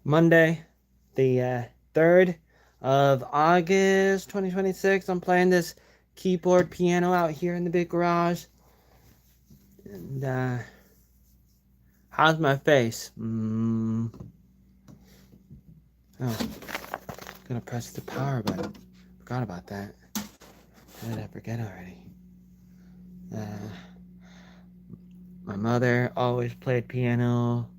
Monday, the 3rd of August 2026. I'm playing this keyboard piano out here in the big garage. And, how's my face? Oh, gonna press the power button. Forgot about that. How did I forget already? My mother always played piano.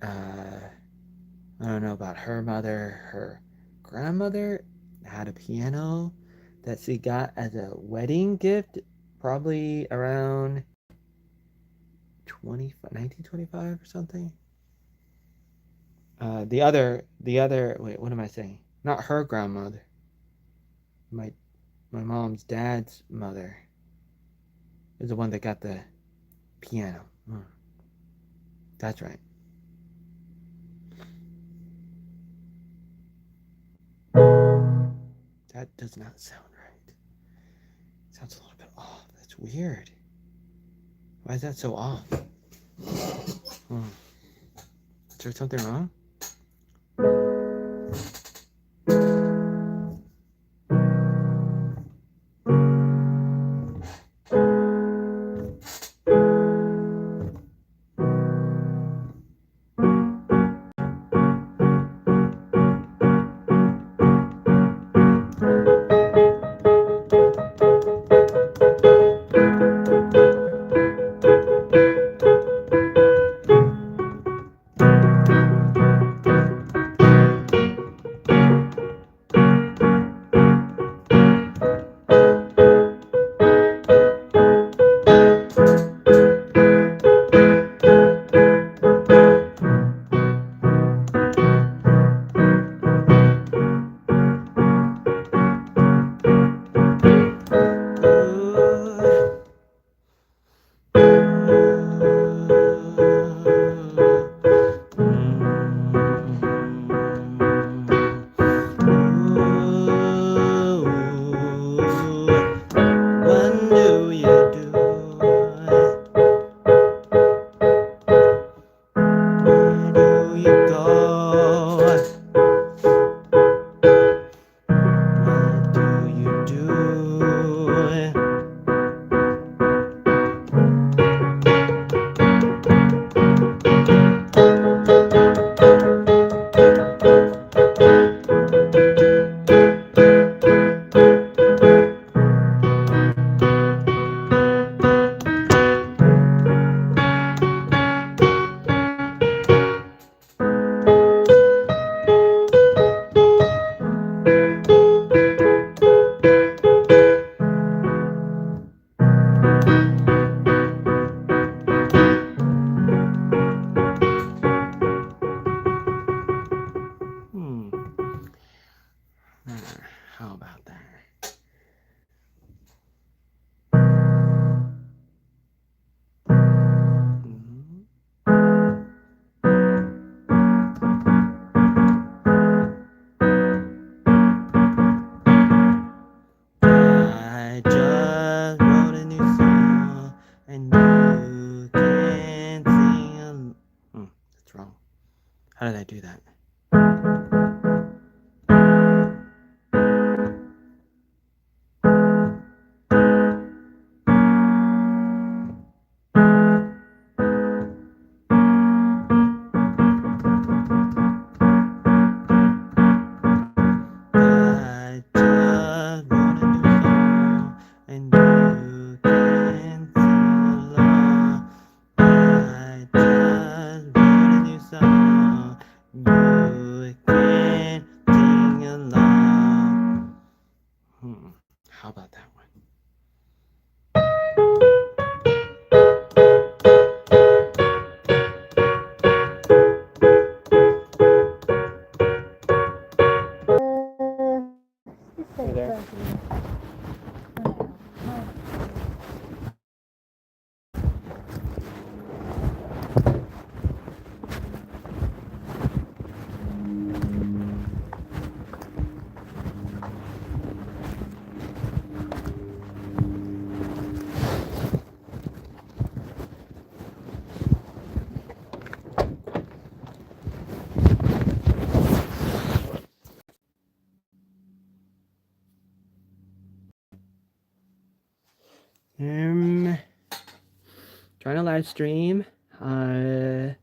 I don't know about her mother. Her grandmother had a piano that she got as a wedding gift, probably around 1925 or something. Wait, what am I saying? Not her grandmother. My my mom's dad's mother is the one that got the piano. That's right. That does not sound right. Sounds a little bit off. That's weird. Why is that so off? Is there something wrong? How about that? I just wrote a new song, and you can sing along. That's wrong. How did I do that? I just wrote a new song, and you can sing along. I just wrote a new song. You trying to live stream. For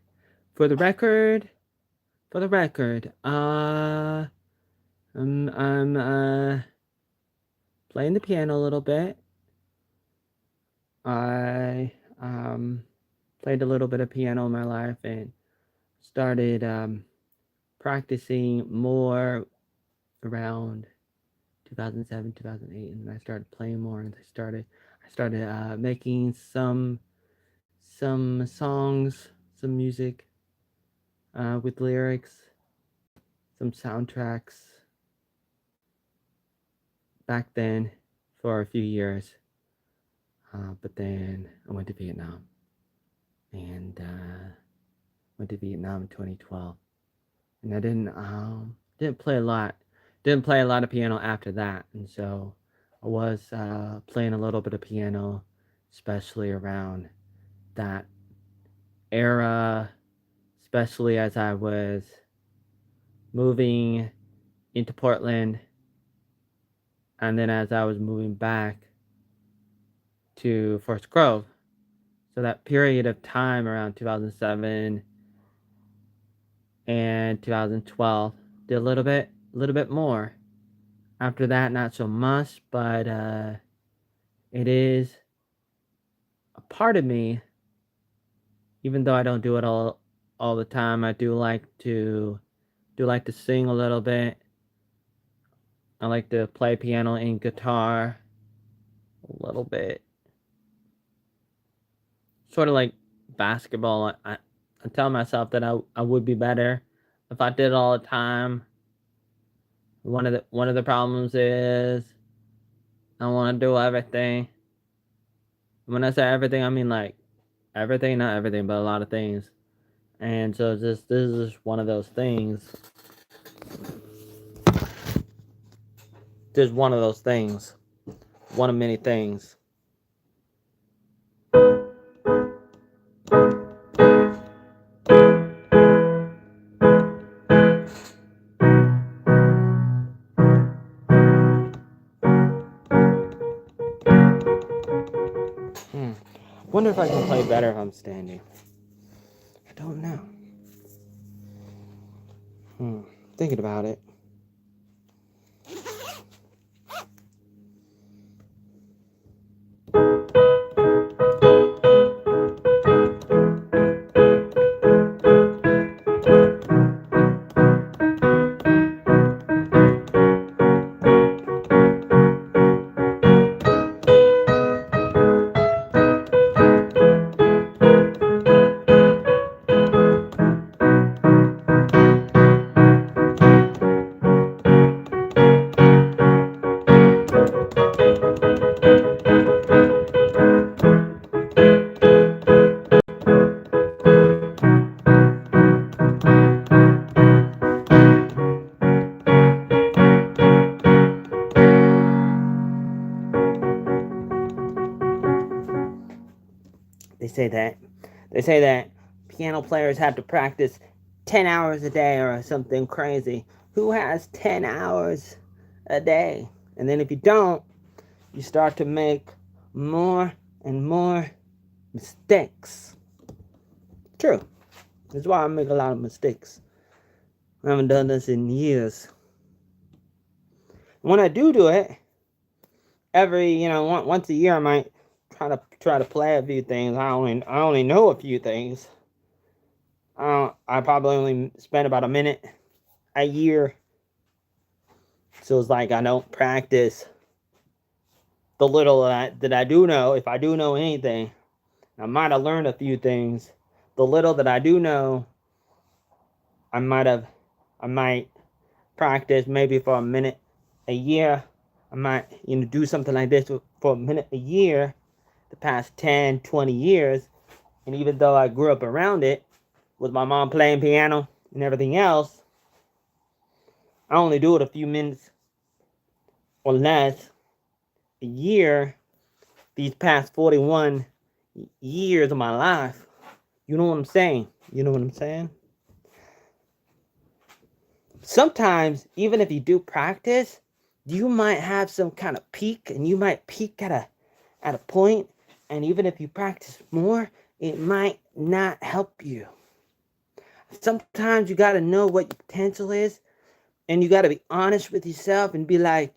the record, I'm playing the piano a little bit. I played a little bit of piano in my life and started practicing more around 2007, 2008, and I started playing more, and I started making some songs, some music with lyrics, some soundtracks back then for a few years. But then I went to Vietnam, and went to Vietnam in 2012, and I didn't play a lot. Didn't play a lot of piano after that, and so I was playing a little bit of piano, especially around that era, especially as I was moving into Portland, and then as I was moving back to Forest Grove. So that period of time around 2007 and 2012 did a little bit more. After that, not so much, but it is a part of me. Even though I don't do it all the time, I do like to sing a little bit. I like to play piano and guitar a little bit. Sort of like basketball. I tell myself that I would be better if I did it all the time. One of the problems is I want to do everything. When I say everything, I mean like everything, not everything, but a lot of things. And so this is just one of those things. Just one of those things. One of many things. Wonder if I can play better if I'm standing. I don't know. Thinking about it. They say that piano players have to practice 10 hours a day or something crazy. Who has 10 hours a day? And then if you don't, you start to make more and more mistakes. True. That's why I make a lot of mistakes. I haven't done this in years. When I do it, every once a year I might try to play a few things. I only know a few things. I probably only spend about a minute a year. So it's like I don't practice the little that I do know. If I do know anything, I might have learned a few things. The little that I do know, I might practice maybe for a minute a year. I might do something like this for a minute a year the past 10, 20 years. And even though I grew up around it, with my mom playing piano and everything else, I only do it a few minutes or less a year these past 41 years of my life. You know what I'm saying? Sometimes, even if you do practice, you might have some kind of peak, and you might peak at a point, and even if you practice more, it might not help you. Sometimes you got to know what your potential is, and you got to be honest with yourself and be like,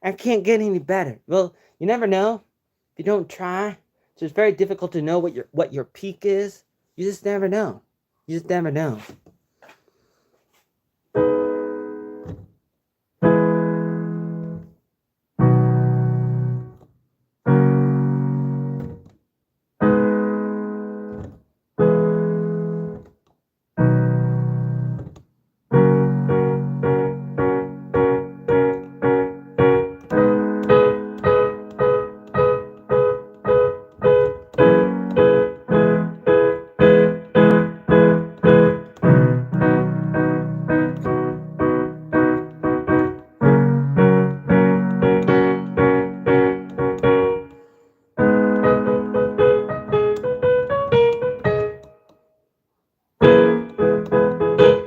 I can't get any better. Well, you never know if you don't try. So it's very difficult to know what your peak is. You just never know. You just never know.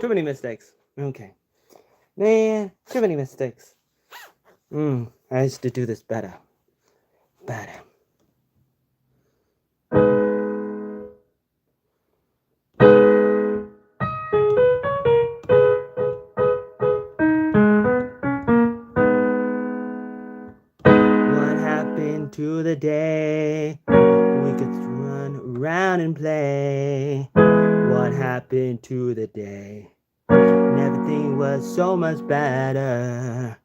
Too many mistakes. Okay. Man, too many mistakes. I used to do this better. Better. What happened to the day we could run around and play? What happened to the day when everything was so much better?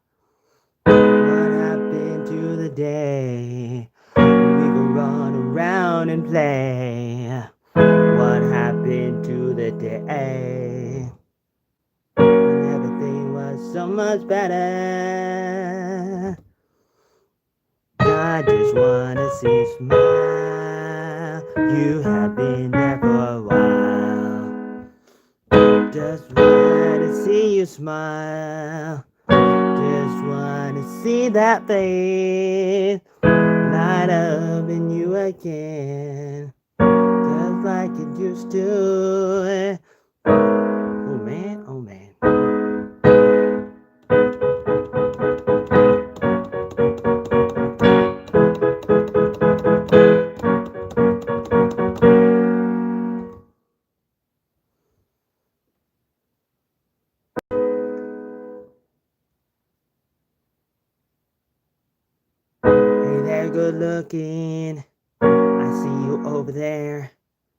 What happened to the day we could run around and play? What happened to the day when everything was so much better? I just wanna see you smile. You have been there for a while. Just wanna see you smile. Just wanna see that face light up in you again, just like it used to. Oh man, oh man. Hey there, good looking. I see you over there.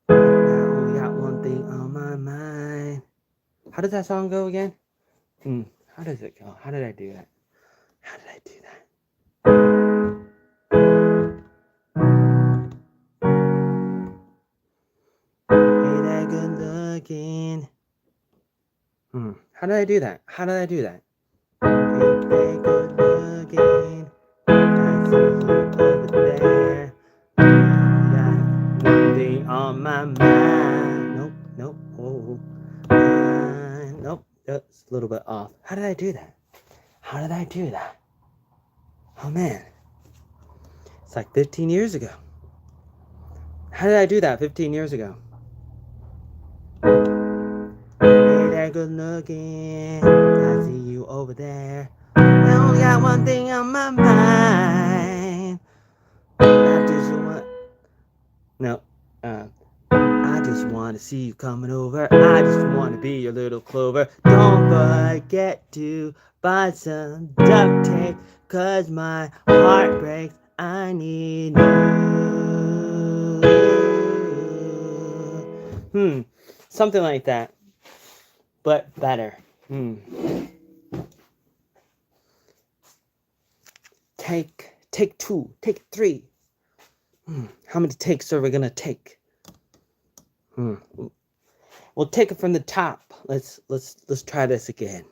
I only got one thing on my mind. How does that song go again? How does it go? How did I do that? How did I do that? Hey there, good looking. How did I do that? How did I do that? Hey there, good looking. I see you over there. Got one thing on my mind. Nope. Oh, nope. That's a little bit off. How did I do that? How did I do that? Oh man. It's like 15 years ago. How did I do that 15 years ago? Hey there, good looking. I see you over there. I only got one thing on my mind. I just want. No. I just want to see you coming over. I just want to be your little clover. Don't forget to buy some duct tape, 'cause my heart breaks. I need you. Something like that, but better. Take 2, take 3. How many takes are we gonna take? We'll take it from the top. Let's try this again.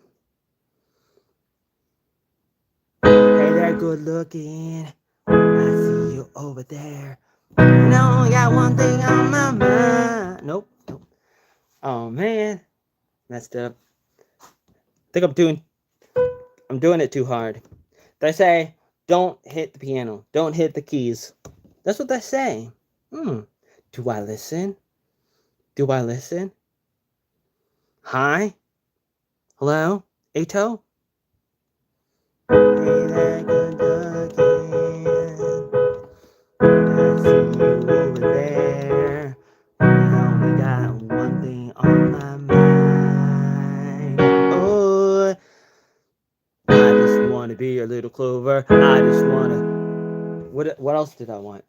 Hey there, good looking. I see you over there. And I only got one thing on my mind. Nope. Oh man, messed up. I think I'm doing it too hard. They say don't hit the piano, don't hit the keys. That's what they say. Do I listen? Do I listen? Hi? Hello? Ato? Hey there, good looking. I see you over there. want to be your little clover. I just want to. What else did I want?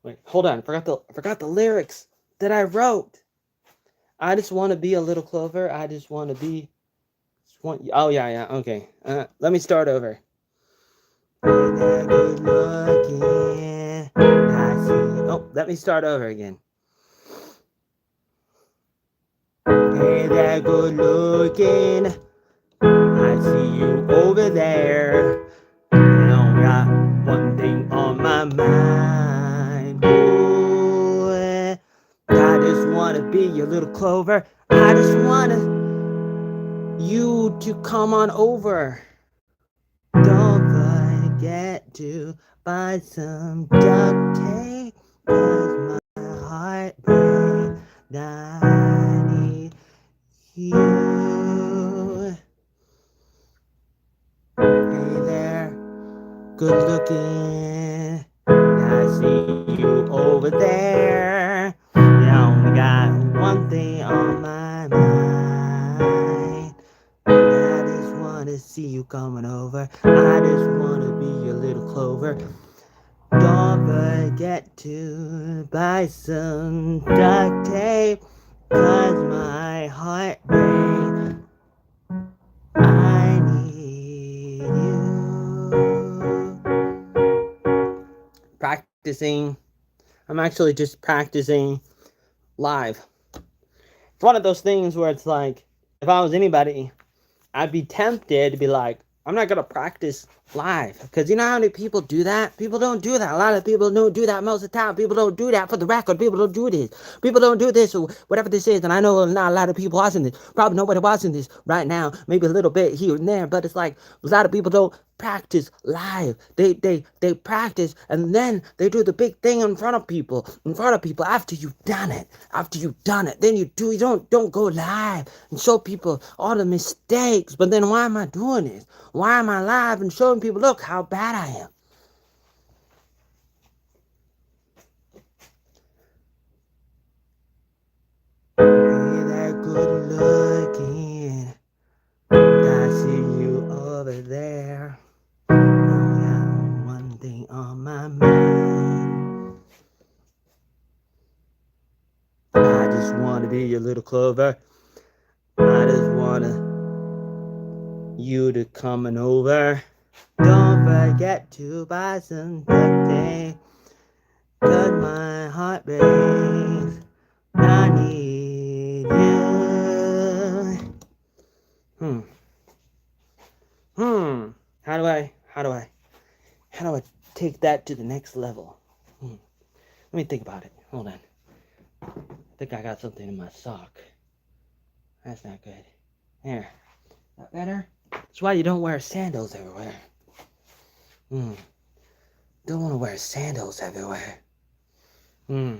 Wait, hold on. I forgot the lyrics that I wrote. I just want to be a little clover. I just want to be. Oh yeah. Okay. Let me start over. Good looking. Oh, let me start over again. Hey there, good looking. I see you over there. Now got one thing on my mind. Boy, I just wanna be your little clover. I just want you to come on over. Don't forget to buy some duct tape, 'cause my heart breaks. I need you. Hey there, good looking. I see you over there. You only got one thing on my mind. I just wanna see you coming over. I just wanna be your little clover. Don't forget to buy some duct tape, 'cause my heart breaks. I need you. Practicing. I'm actually just practicing live. It's one of those things where it's like, if I was anybody, I'd be tempted to be like, I'm not going to practice live. Because you know how many people do that? People don't do that. A lot of people don't do that most of the time. People don't do that for the record. People don't do this. People don't do this or whatever this is. And I know not a lot of people watching this. Probably nobody watching this right now. Maybe a little bit here and there. But it's like a lot of people don't practice live. They practice and then they do the big thing in front of people. After you've done it. Then you don't go live and show people all the mistakes. But then why am I doing this? Why am I live and showing people, look how bad I am? Hey there, good looking. I see you over there. I got one thing on my mind. I just want to be your little clover. I just want you to coming over. Don't forget to buy some duct tape, 'cause my heart breaks. I need you. How do I take that to the next level? Let me think about it. Hold on. I think I got something in my sock. That's not good. There. That better? That's why you don't wear sandals everywhere. Don't want to wear sandals everywhere. Oh,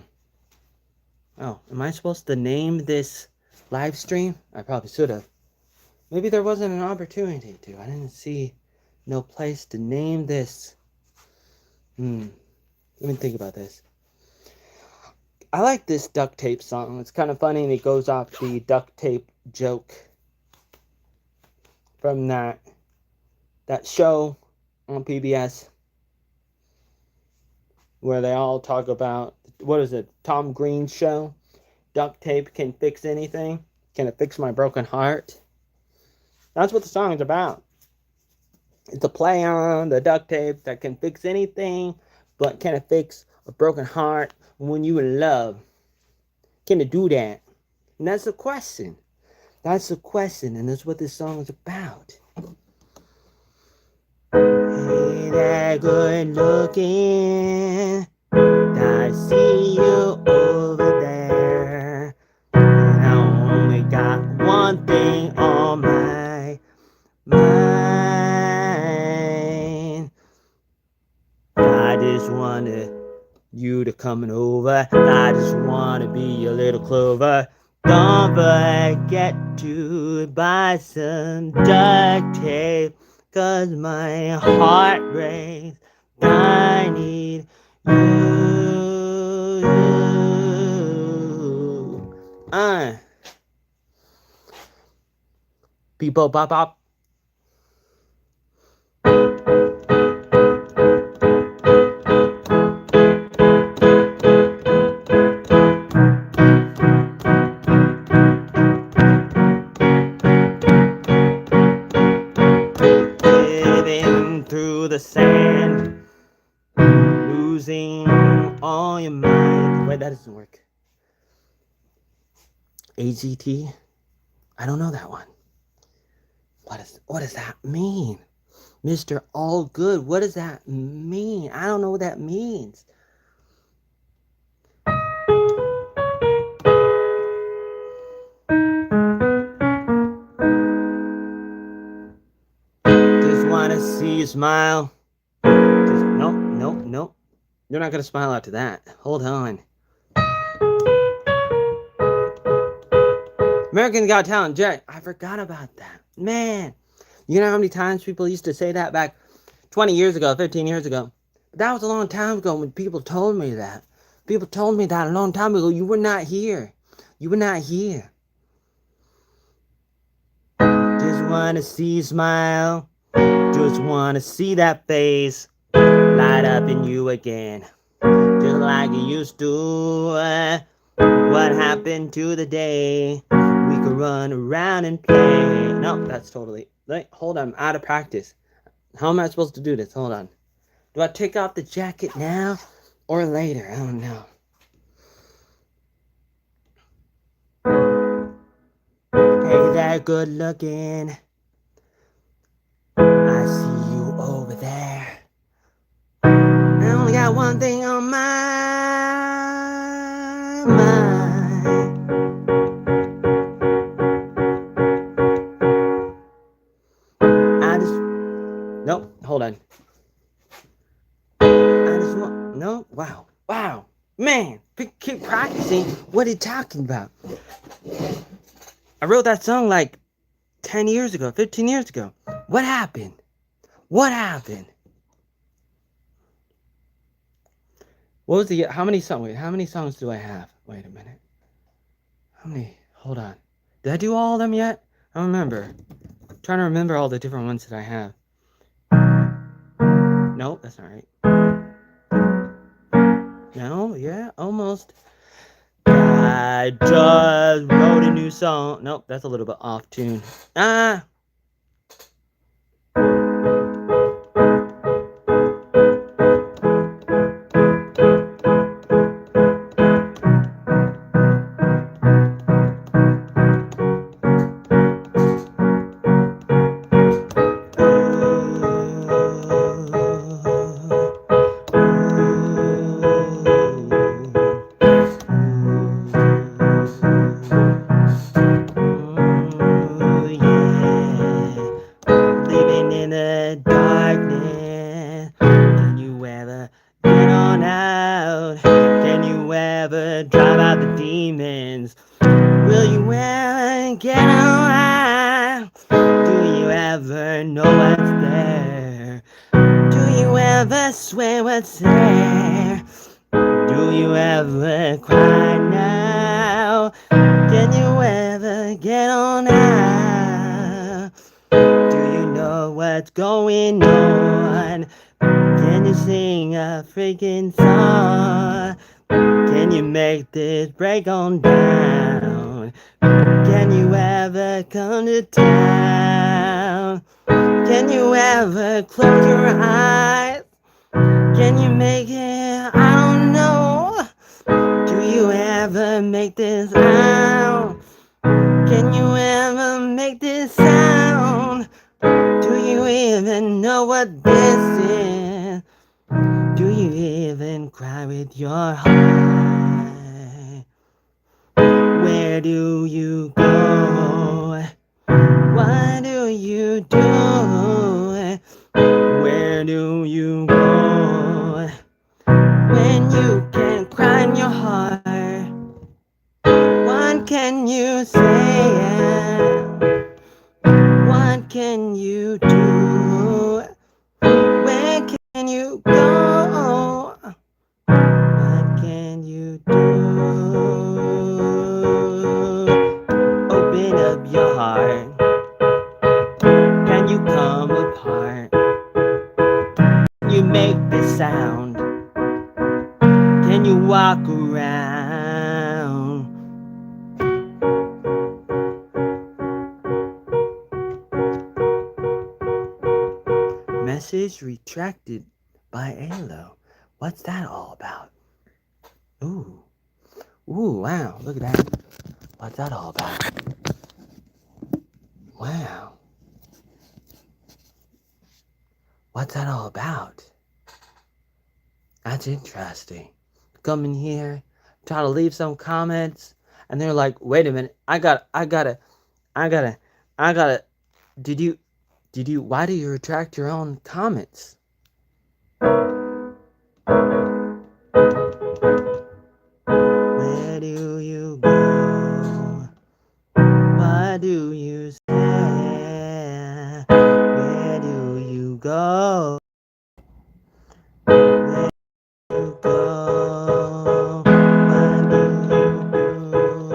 am I supposed to name this live stream? I probably should have. Maybe there wasn't an opportunity to. I didn't see no place to name this. Let me think about this. I like this duct tape song. It's kind of funny and it goes off the duct tape joke from that show on PBS where they all talk about, what is it, Tom Green's show? Duct tape can fix anything. Can it fix my broken heart? That's what the song is about. It's a play on the duct tape that can fix anything, but can it fix a broken heart when you in love? Can it do that? And that's the question. That's the question, and that's what this song is about. Hey there, good looking. I see you over there. And I only got one thing on my mind. I just wanted you to coming over. I just want to be a little clover. Don't forget to buy some duct tape, 'cause my heart breaks. I need you. People bop bop. AZT? I don't know that one. What does that mean? Mr. All Good, what does that mean? I don't know what that means. Just wanna see you smile. Nope. You're not gonna smile after that. Hold on. American Got Talent, Jack. I forgot about that. Man, you know how many times people used to say that back 20 years ago, 15 years ago? But that was a long time ago when people told me that. People told me that a long time ago. You were not here. You were not here. Just wanna see you smile. Just wanna see that face light up in you again. Just like you used to. What happened to the day we could run around and play? No, that's totally... Hold on, I'm out of practice. How am I supposed to do this? Hold on. Do I take off the jacket now or later? I don't know. Hey there, good looking. I see you over there. I only got one thing on my mind. Nope, hold on. No, wow, man, keep practicing. What are you talking about? I wrote that song like 10 years ago, 15 years ago. What happened? What happened? What was how many songs do I have? Wait a minute. How many? Hold on. Did I do all of them yet? I don't remember. I'm trying to remember all the different ones that I have. Nope, that's not right. No, yeah, almost. I just wrote a new song. Nope, that's a little bit off tune. Swear what's there. Do you ever cry now? Can you ever get on out? Do you know what's going on? Can you sing a freaking song? Can you make this break on down? Can you ever come to town? Can you ever close your eyes? Can you make it? I don't know. Do you ever make this sound? Can you ever make this sound? Do you even know what this is? Do you even cry with your heart? Where do you go? What do you do? Where do you go when you can't cry in your heart? What can you say? What can you do? Where can you go? What can you do? Open up your heart. Can you come apart? Can you make this sound? Can you walk around? Message retracted by Alo. What's that all about? Ooh, wow, look at that. What's that all about? Wow. What's that all about? That's interesting. Come in here, try to leave some comments, and they're like, wait a minute, I gotta, did you, why do you retract your own comments? Where do you go? What do you say? Where do you go? Where do you go? What do you do?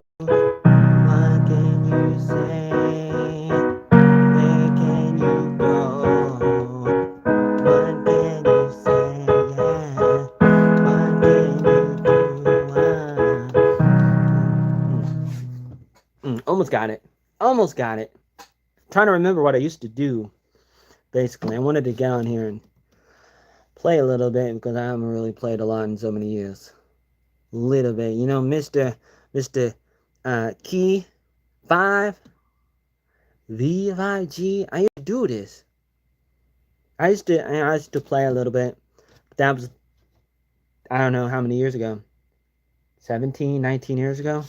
What can you say? Where can you go? What can you say? Yeah. What can you do? Almost got it. Almost got it. Trying to remember what I used to do. Basically, I wanted to get on here and play a little bit because I haven't really played a lot in so many years. Little bit, you know, Mr. Key 5 VIG. I used to do this. I used to play a little bit. That was, I don't know how many years ago. 17, 19 years ago.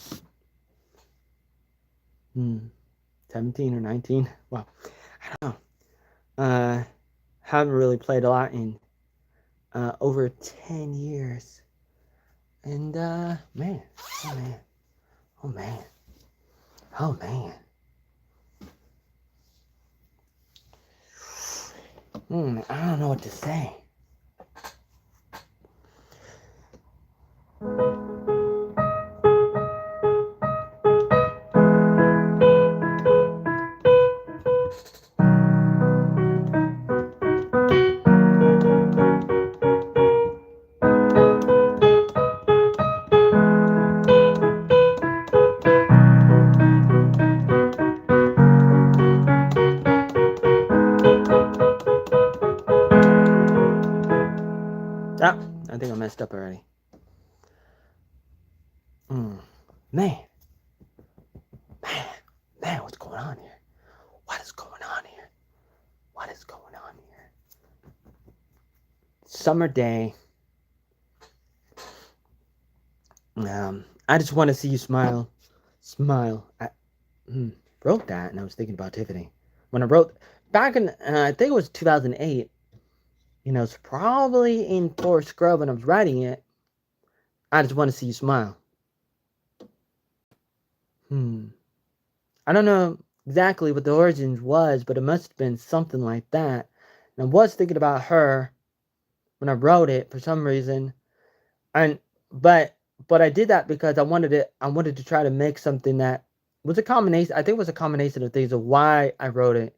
17 or 19. Well, I don't know. Haven't really played a lot in over 10 years. And man, oh man, oh man, oh man. I don't know what to say. I think I messed up already. Man, what's going on here? What is going on here? What is going on here? Summer day. I just want to see you smile. Smile. I wrote that, and I was thinking about Tiffany. When I wrote, back in, I think it was 2008, you know, it's probably in Forest Scrub when I was writing it. I just want to see you smile. I don't know exactly what the origins was, but it must have been something like that. And I was thinking about her when I wrote it for some reason. But I did that because I wanted to try to make something that was a combination. I think it was a combination of things of why I wrote it.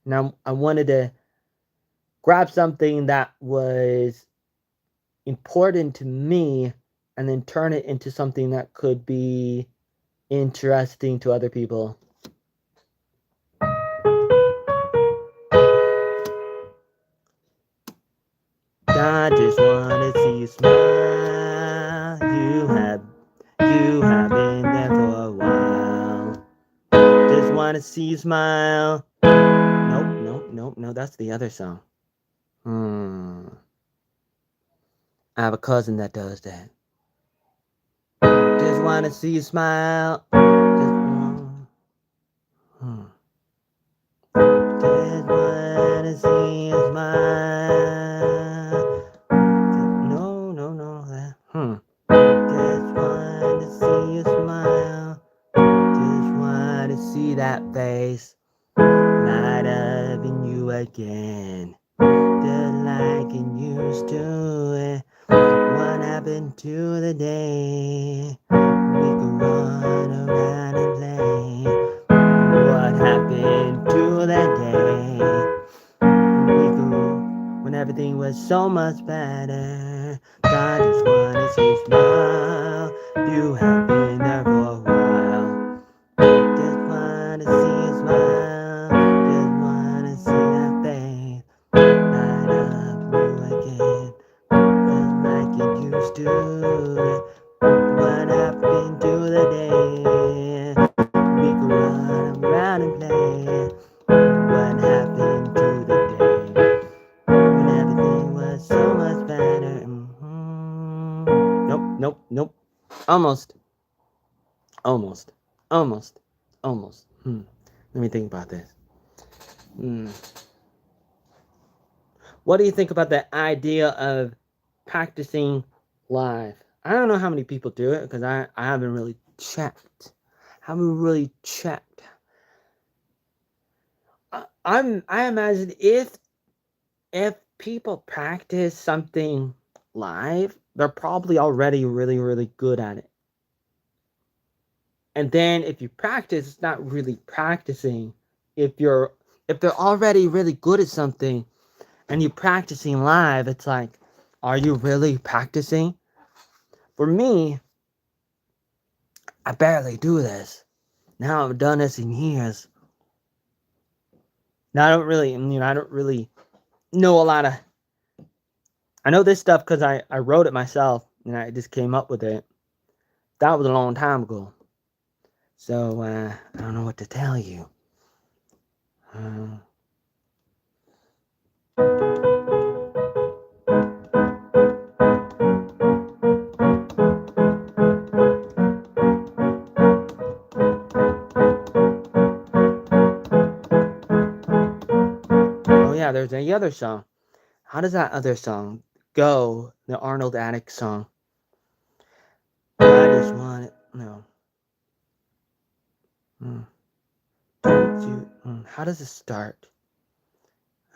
Now I wanted to grab something that was important to me and then turn it into something that could be interesting to other people. I just wanna see you smile. You have been there for a while. Just wanna see you smile. Nope, that's the other song. I have a cousin that does that. Just wanna see you smile. Just wanna see you smile. No. Just wanna see you smile. Just wanna see that face light up in you again. Just like it used to. What happened to the day we could run around and play? What happened to that day when everything was so much better? I just wanna see you smile. You have been there for a while. Just wanna see you smile. Just wanna see that face light up you again. Like it used to. What happened to the day Almost, almost, almost, almost. Let me think about this. Hmm. What do you think about the idea of practicing live? I don't know how many people do it because I haven't really checked. Haven't really checked. I imagine if people practice something live, they're probably already really really good at it. And then if you practice, it's not really practicing. If you're if they're already really good at something and you're practicing live, it's like, are you really practicing? For me, I barely do this. Now I've done this in years. Now I don't really know a lot of. I know this stuff because I wrote it myself and I just came up with it. That was a long time ago. So I don't know what to tell you. Uh, oh yeah, there's any other song. How does that other song go? The Arnold Attic song. I just want it. No. Mm. Don't you? How does it start?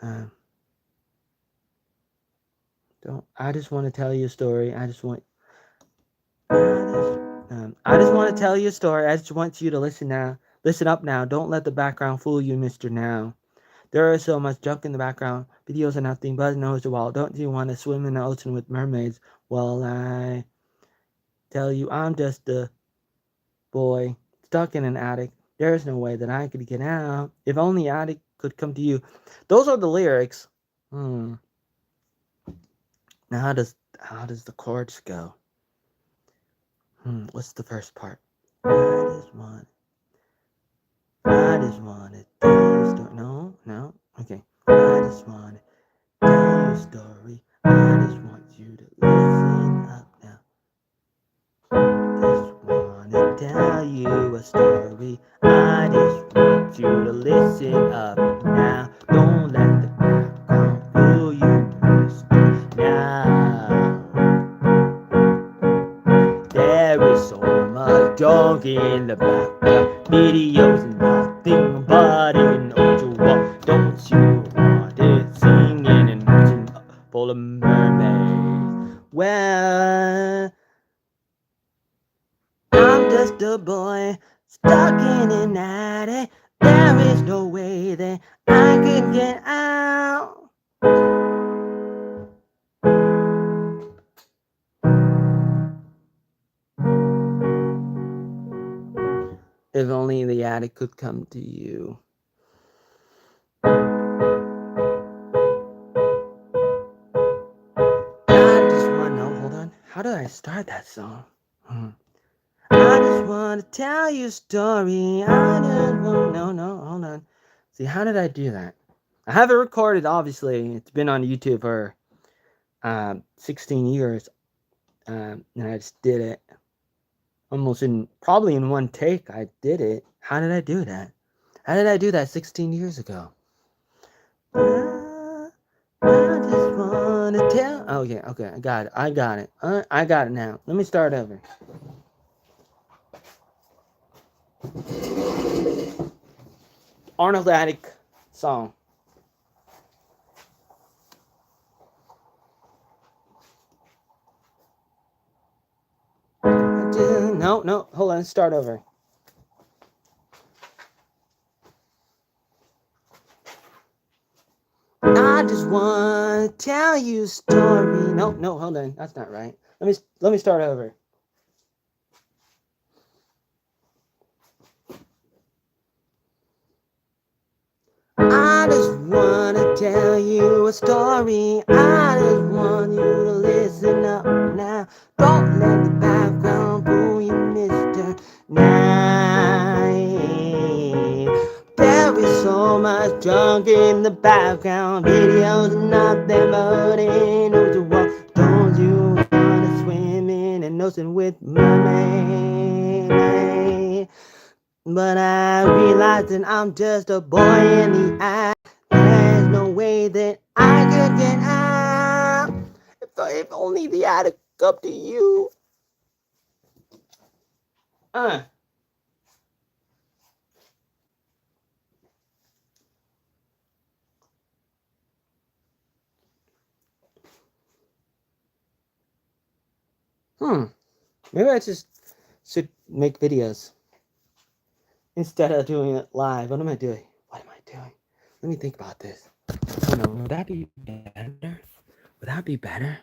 Um, don't. I just want to tell you a story. I just want to tell you a story. I just want you to listen now. Listen up now. Don't let the background fool you, Mister Now. There is so much junk in the background. Videos are nothing but nose to wall. Don't you want to swim in the ocean with mermaids? Well, I tell you, I'm just a boy stuck in an attic. There is no way that I could get out. If only attic could come to you. Those are the lyrics. Hmm. Now how does the chords go? What's the first part? I just want to tell you a story. No. Okay. I just want to tell you a story. I just want you to listen up now. Just want to tell you a story. I just want you to listen up now. Don't let the background fool you, mister. Now. There is so much junk in the background. Videos and nothing but an ocean wall. Don't you want it singing an ocean full of mermaids? Well, I'm just a boy stuck in an attic. There is no way that I can get out. If only the attic could come to you. Hold on. How did I start that song? I just want to tell you a story. I just want. No, hold on. See, how did I do that? I have it recorded, obviously. It's been on YouTube for 16 years. And I just did it probably in one take. I did it. How did I do that? How did I do that 16 years ago? I just want to tell. Oh, yeah, okay, I got it. I got it now. Let me start over. Arnold Attic song. No, hold on, start over. I just want to tell you a story. No, hold on, that's not right. Let me start over. I just want to tell you a story. I just want you to listen up now. Don't let the background fool you, Mr. Now. There is so much junk in the background. Videos and nothing but an ocean wall. Don't you want to swim in an toasting with my man. But I realized that I'm just a boy in the eye. There's no way that I could get out. If only they had come to you. Uh. Maybe I just should make videos instead of doing it live. What am I doing? What am I doing? Let me think about this. I don't know. Would that be better? Would that be better?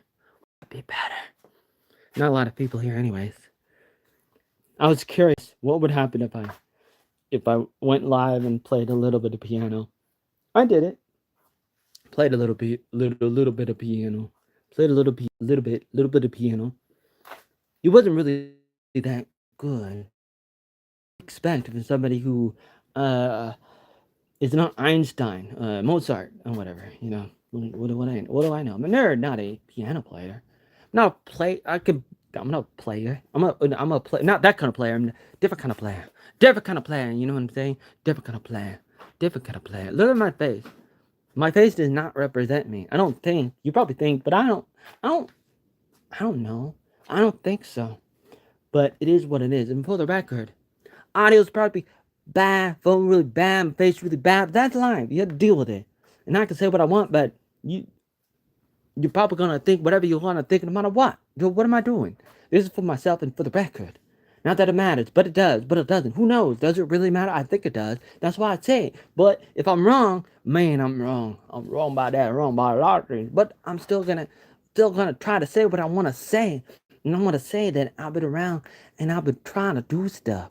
Would that be better? Not a lot of people here, anyways. I was curious what would happen if I went live and played a little bit of piano. I did it. Played a little bit of piano. Played a little bit of piano. It wasn't really that good. Expect from somebody who is not Einstein, Mozart, or whatever. You know, what do I know? I'm a nerd, not a piano player. I'm not a play. I'm not a player. I'm a play. Not that kind of player. I'm a different kind of player. Different kind of player. You know what I'm saying? Different kind of player. Different kind of player. Look at my face. My face does not represent me. I don't think. You probably think, but I don't know. I don't think so. But it is what it is. And for the record, audio's probably bad, phone really bad, face really bad. But that's live. You have to deal with it. And I can say what I want, but you're probably gonna think whatever you want to think, no matter what. So what am I doing? This is for myself and for the record. Not that it matters, but it does, but it doesn't. Who knows? Does it really matter? I think it does. That's why I say it. But if I'm wrong, man, I'm wrong. I'm wrong by that, wrong by a lot of things. But I'm still gonna try to say what I want to say. And I want to say that I've been around and I've been trying to do stuff.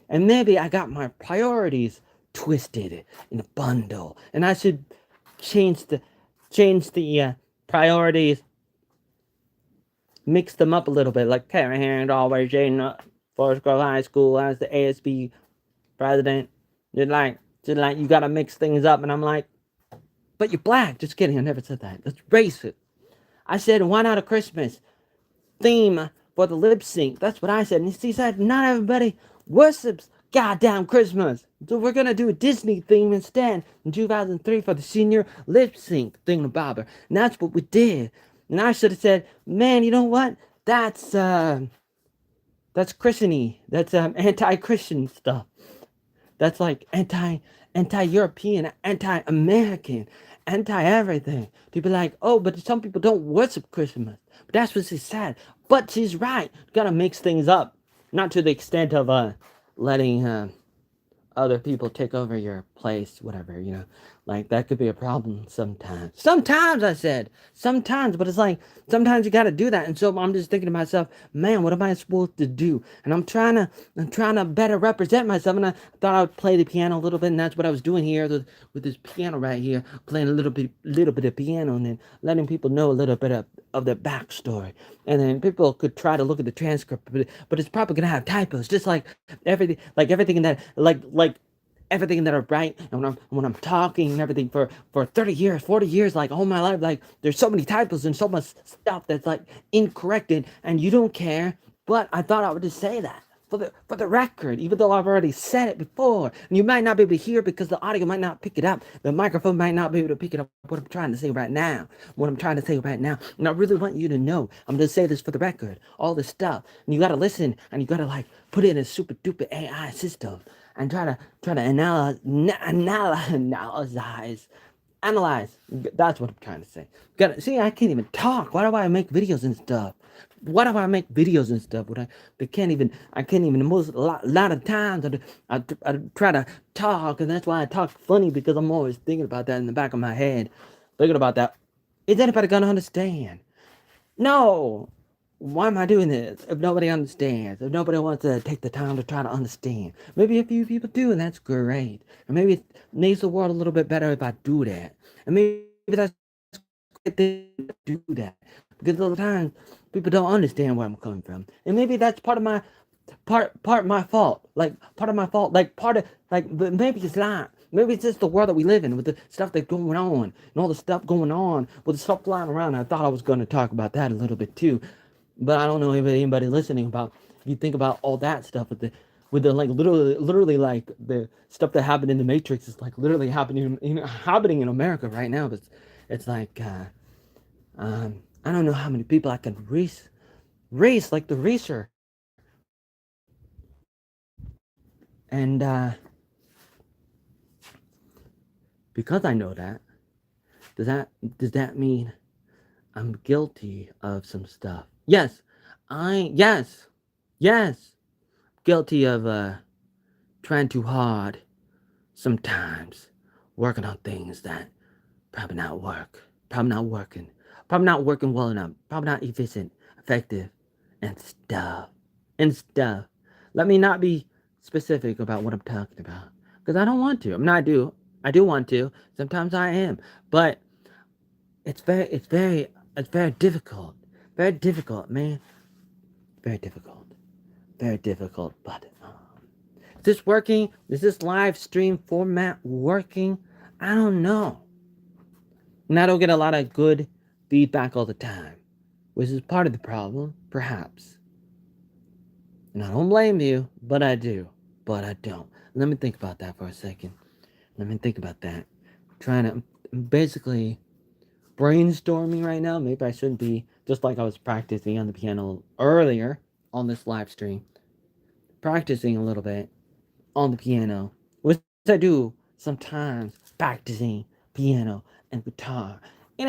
And maybe I got my priorities twisted in a bundle. And I should change the priorities, mix them up a little bit. Like Karen Hand always in Forest Grove High School as the ASB president. Just like you gotta mix things up. And I'm like, but you're black. Just kidding. I never said that. That's racist. I said, why not a Christmas theme for the lip sync? That's what I said. And he said, not everybody worships goddamn Christmas. So we're gonna do a Disney theme instead in 2003 for the senior lip sync thingamabobber. And that's what we did. And I should have said, man, you know what? That's Christian-y. That's anti-Christian stuff. That's like anti-European, anti-American, anti-everything. To be like, oh, but some people don't worship Christmas. But that's what she said. But she's right. You gotta mix things up. Not to the extent of letting other people take over your place, whatever, you know. Like, that could be a problem sometimes. Sometimes, I said. Sometimes, but it's like, sometimes you gotta do that. And so I'm just thinking to myself, man, what am I supposed to do? And I'm trying to better represent myself. And I thought I would play the piano a little bit, and that's what I was doing here with this piano right here, playing a little bit of piano, and then letting people know a little bit of their backstory. And then people could try to look at the transcript, but it's probably gonna have typos, just like everything in that, like everything that I write, and when I'm talking and everything for 30 years, 40 years, like all my life, like there's so many typos and so much stuff that's like incorrected, and you don't care. But I thought I would just say that for the record, even though I've already said it before, and you might not be able to hear because the audio might not pick it up, the microphone might not be able to pick it up. What I'm trying to say right now, and I really want you to know, I'm gonna say this for the record, all this stuff, and you gotta listen, and you gotta like put it in a super duper AI system, and try to analyze. That's what I'm trying to say. See, I can't even talk. Why do I make videos and stuff? Why do I make videos and stuff? I can't even. A lot of times I try to talk, and that's why I talk funny, because I'm always thinking about that in the back of my head, thinking about that. Is anybody gonna understand? No. Why am I doing this if nobody understands? If nobody wants to take the time to try to understand? Maybe a few people do, and that's great. And maybe it makes the world a little bit better if I do that. And maybe that's great to do that. Because a lot of times people don't understand where I'm coming from. And maybe that's part of my fault. Like part of my fault. But maybe it's not. Maybe it's just the world that we live in, with the stuff that's going on, and all the stuff going on, with the stuff flying around. I thought I was going to talk about that a little bit too. But I don't know if anybody listening about, if you think about all that stuff with the like literally like the stuff that happened in the Matrix is like literally happening in America right now. But it's like I don't know how many people I can race like the racer, and because I know that, does that does that mean I'm guilty of some stuff? Yes, yes guilty of trying too hard sometimes, working on things that probably not work, probably not working well enough, probably not efficient, effective, and stuff. Let me not be specific about what I'm talking about because I don't want to. I do want to. Sometimes I am, but it's very difficult, man, very difficult, very difficult. But is this working? Is this live stream format working? I don't know. And I don't get a lot of good feedback all the time, which is part of the problem, perhaps. And I don't blame you, but I do. But I don't. Let me think about that for a second. Let me think about that. Trying to, I'm basically brainstorming right now. Maybe I shouldn't be, just like I was practicing on the piano earlier on this live stream, practicing a little bit on the piano, which I do sometimes, practicing piano and guitar and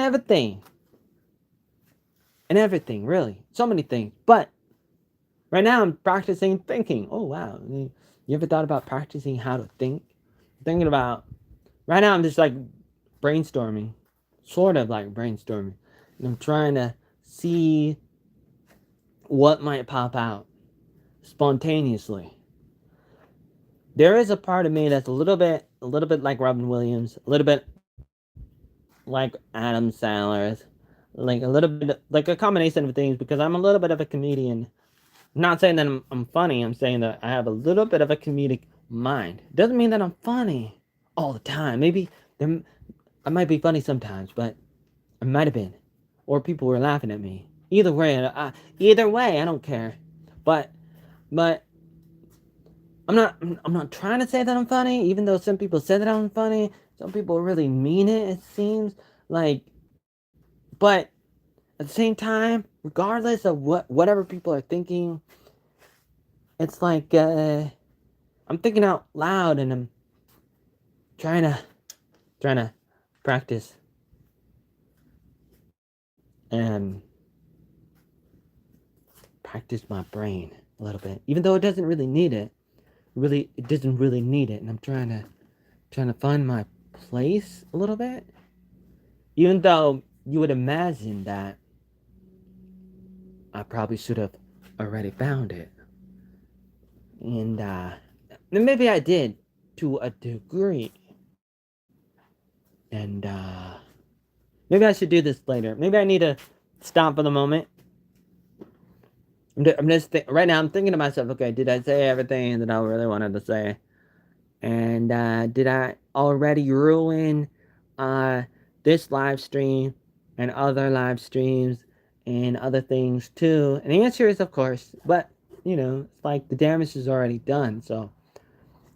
really. So many things. But right now I'm practicing thinking. Oh, wow. You ever thought about practicing how to think? Thinking about, right now I'm just like brainstorming, sort of like brainstorming. And I'm trying to see what might pop out spontaneously. There is a part of me that's a little bit like Robin Williams, a little bit like Adam Sandler, like a little bit like a combination of things because I'm a little bit of a comedian. I'm not saying that I'm funny. I'm saying that I have a little bit of a comedic mind. Doesn't mean that I'm funny all the time. Maybe there, I might be funny sometimes, but I might have been, or people were laughing at me. Either way, I don't care. But but I'm not trying to say that I'm funny, even though some people say that I'm funny. Some people really mean it. It seems like, but at the same time, regardless of whatever people are thinking, it's like I'm thinking out loud and I'm trying to trying to practice and practice my brain a little bit, even though it doesn't really need it. Really, it doesn't really need it, and I'm trying to find my place a little bit. Even though you would imagine that I probably should have already found it, and maybe I did to a degree, and maybe I should do this later. Maybe I need to stop for the moment. I'm just right now. I'm thinking to myself, okay, did I say everything that I really wanted to say? And did I already ruin uh, this live stream and other live streams and other things too? And the answer is, of course. But it's like the damage is already done. So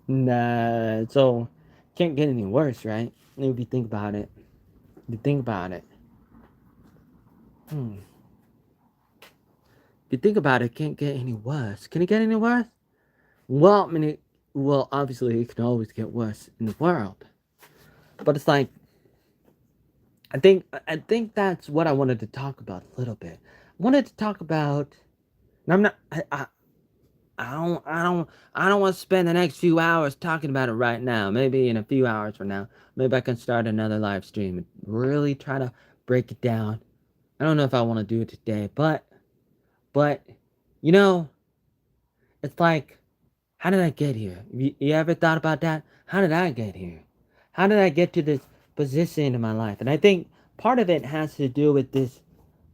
can't get any worse, right? If you think about it, if you think about it, hmm. If you think about it, can't get any worse. Can it get any worse? Well, I mean, obviously it can always get worse in the world. But it's like I think that's what I wanted to talk about a little bit. I wanted to talk about. And I'm not. I don't want to spend the next few hours talking about it right now. Maybe in a few hours from now, maybe I can start another live stream and really try to break it down. I don't know if I want to do it today, but you know, it's like, how did I get here? You ever thought about that? How did I get here? How did I get to this position in my life? And I think part of it has to do with this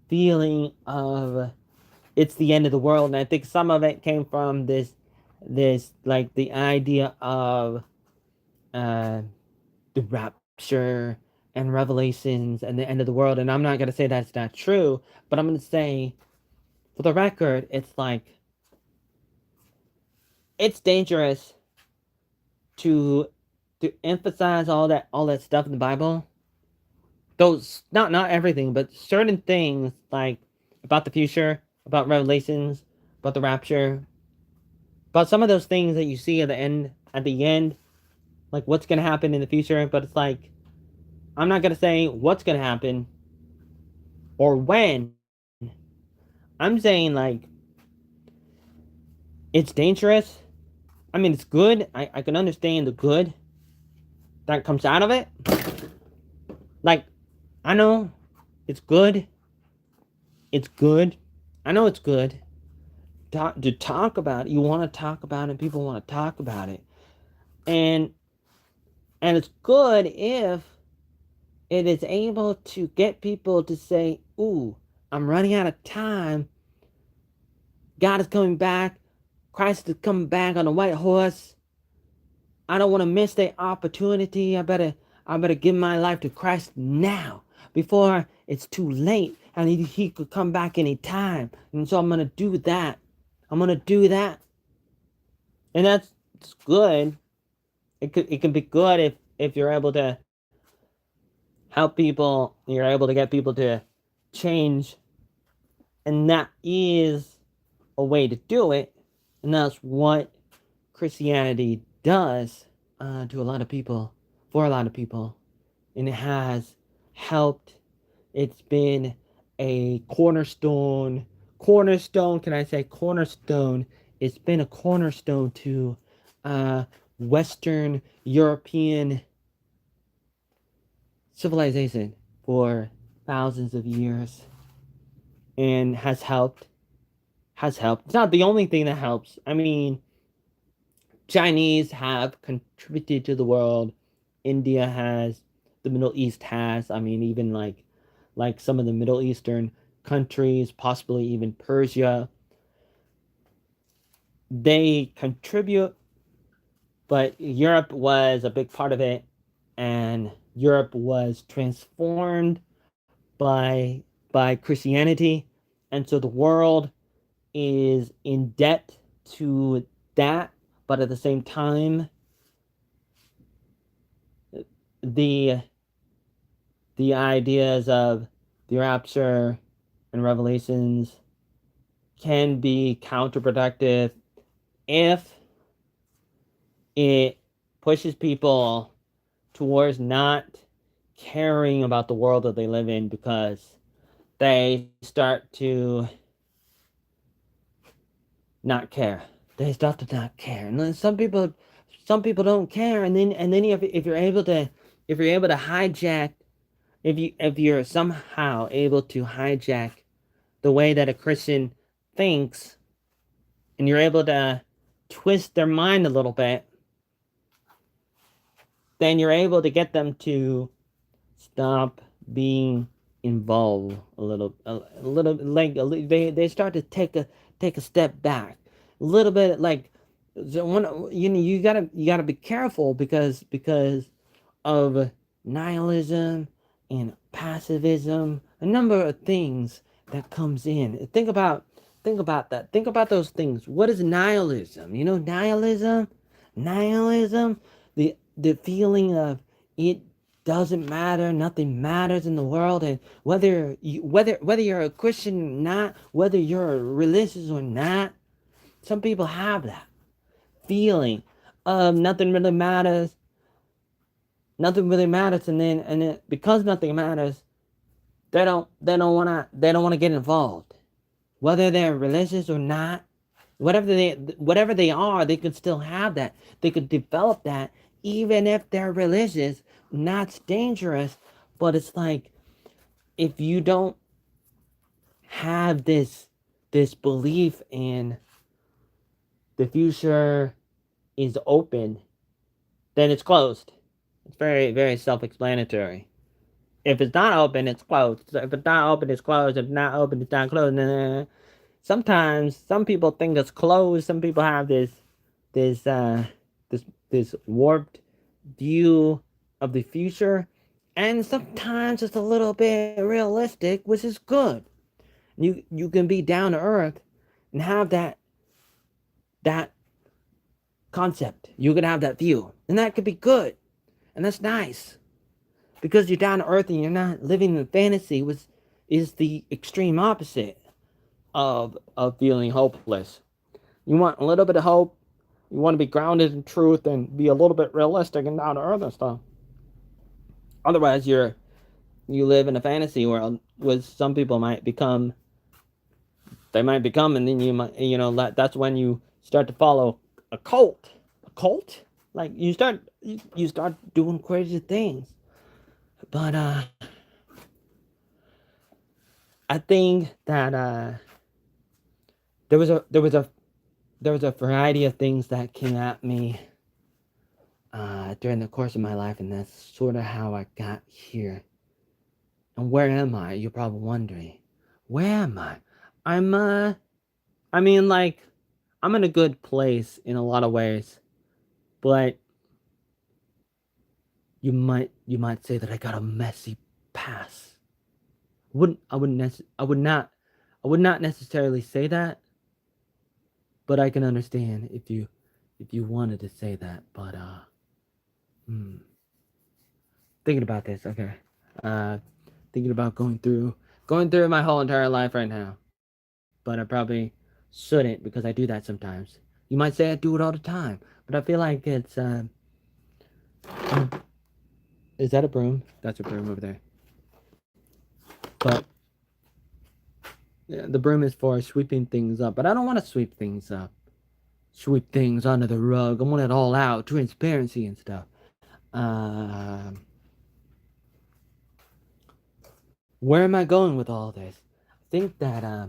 feeling of it's the end of the world, and I think some of it came from this like the idea of uh, the rapture and revelations and the end of the world. And I'm not gonna say that's not true, but I'm gonna say for the record, it's like it's dangerous to emphasize all that stuff in the Bible. Those not everything, but certain things like about the future, about Revelations, about the rapture, about some of those things that you see at the end, like what's gonna happen in the future. But it's like I'm not gonna say what's gonna happen or when. I'm saying like it's dangerous. I mean, it's good. I can understand the good that comes out of it. Like, I know it's good. It's good. I know it's good to talk about it. You want to talk about it. People want to talk about it, and it's good if it is able to get people to say, "Ooh, I'm running out of time. God is coming back. Christ is coming back on a white horse. I don't want to miss the opportunity. I better give my life to Christ now before it's too late and he could come back anytime. And so I'm going to do that. I'm going to do that." And it's good. It can be good if you're able to help people, you're able to get people to change, and that is a way to do it. And that's what Christianity does to a lot of people, for a lot of people. And it has helped. It's been a cornerstone, can I say cornerstone? It's been a cornerstone to Western European civilization for thousands of years, and has helped. It's not the only thing that helps. I mean, Chinese have contributed to the world. India has. The Middle East has. I mean, even like some of the Middle Eastern countries, possibly even Persia, they contribute. But Europe was a big part of it, and Europe was transformed by Christianity, and so the world is in debt to that. But at the same time, the the ideas of the rapture and Revelations can be counterproductive if it pushes people towards not caring about the world that they live in, because they start to not care. They start to not care, and then some people don't care, and then if you're able to hijack, if you're somehow able to hijack the way that a Christian thinks, and you're able to twist their mind a little bit, then you're able to get them to stop being involved a little like they start to take a step back a little bit. Like, you gotta be careful, because of nihilism and passivism, a number of things that comes in. Think about that. Think about those things. What is nihilism? Nihilism, the feeling of it doesn't matter, nothing matters in the world, and whether you're a Christian or not, whether you're religious or not, some people have that feeling of nothing really matters, and then because nothing matters, they don't wanna get involved, whether they're religious or not. Whatever they are, they could still have that. They could develop that, even if they're religious. Not dangerous, but it's like, if you don't have this belief in the future is open, then it's closed. It's very, very self-explanatory. If it's not open, it's closed. So if it's not open, it's closed. If it's not open, it's not closed. Sometimes some people think it's closed. Some people have this this warped view of the future, and sometimes it's a little bit realistic, which is good. You can be down to earth and have that concept. You can have that view, and that could be good, and that's nice because you're down to earth and you're not living in fantasy. Was is the extreme opposite of feeling hopeless. You want a little bit of hope. You want to be grounded in truth and be a little bit realistic and down to earth and stuff. Otherwise, you live in a fantasy world, which some people might become. They might become, and then you might, that's when you start to follow a cult. A cult? Like you start doing crazy things. But I think that there was a there was a there was a variety of things that came at me during the course of my life, and that's sort of how I got here. And where am I? You're probably wondering. Where am I? I'm I mean, like, I'm in a good place in a lot of ways, but you might say that I got a messy past. I would not necessarily say that, but I can understand if you wanted to say that. But hmm, thinking about this, okay, uh, thinking about going through my whole entire life right now, but I probably shouldn't because I do that sometimes. You might say I do it all the time, but I feel like it's um, is that a broom? That's a broom over there. But yeah, the broom is for sweeping things up, but I don't want to sweep things up. Sweep things under the rug. I want it all out, transparency and stuff. Where am I going with all this? I think that I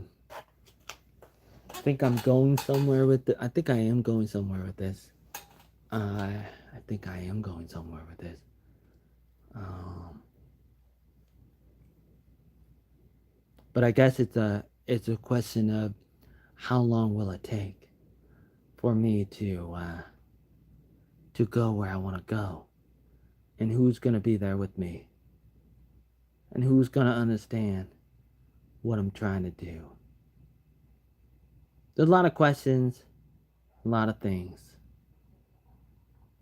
think I'm going somewhere with I think I am going somewhere with this. I think I am going somewhere with this. Um, but I guess it's a question of how long will it take for me to go where I want to go, and who's gonna be there with me, and who's gonna understand what I'm trying to do. There's a lot of questions, a lot of things,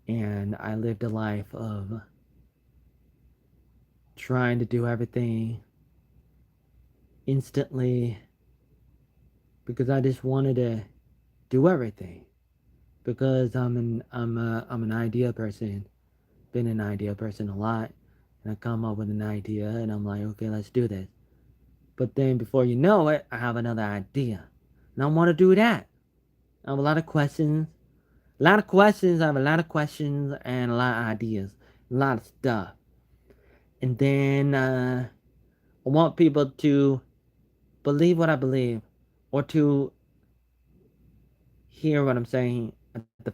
and I lived a life of trying to do everything instantly because I just wanted to do everything because I'm an idea person. Been an idea person a lot, and I come up with an idea and I'm like, okay, let's do this. But then before you know it, I have another idea, and I want to do that. I have a lot of questions, a lot of questions. I have a lot of questions and a lot of ideas, a lot of stuff. And then I want people to believe what I believe, or to hear what I'm saying. At the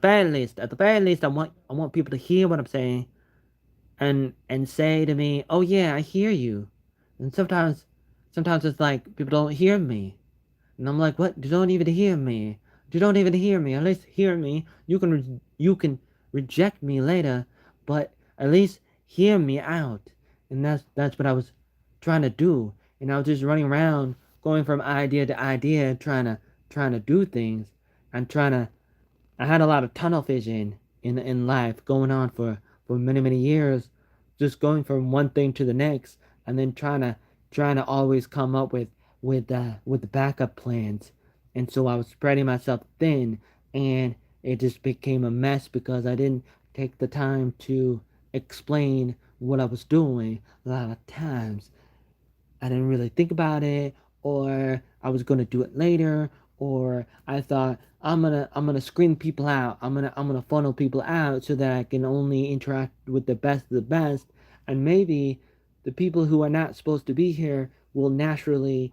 very least, I want people to hear what I'm saying and say to me, "Oh yeah, I hear you." And sometimes it's like people don't hear me, and I'm like, "What? You don't even hear me? You don't even hear me? At least hear me. You can reject me later, but at least hear me out." And that's what I was trying to do. And I was just running around, going from idea to idea, trying to do things, and trying to I had a lot of tunnel vision in life going on for many years, just going from one thing to the next, and then trying to always come up with the backup plans, and so I was spreading myself thin, and it just became a mess because I didn't take the time to explain what I was doing a lot of times. I didn't really think about it, or I was gonna do it later, or I thought I'm gonna screen people out. I'm gonna funnel people out so that I can only interact with the best of the best, and maybe the people who are not supposed to be here will naturally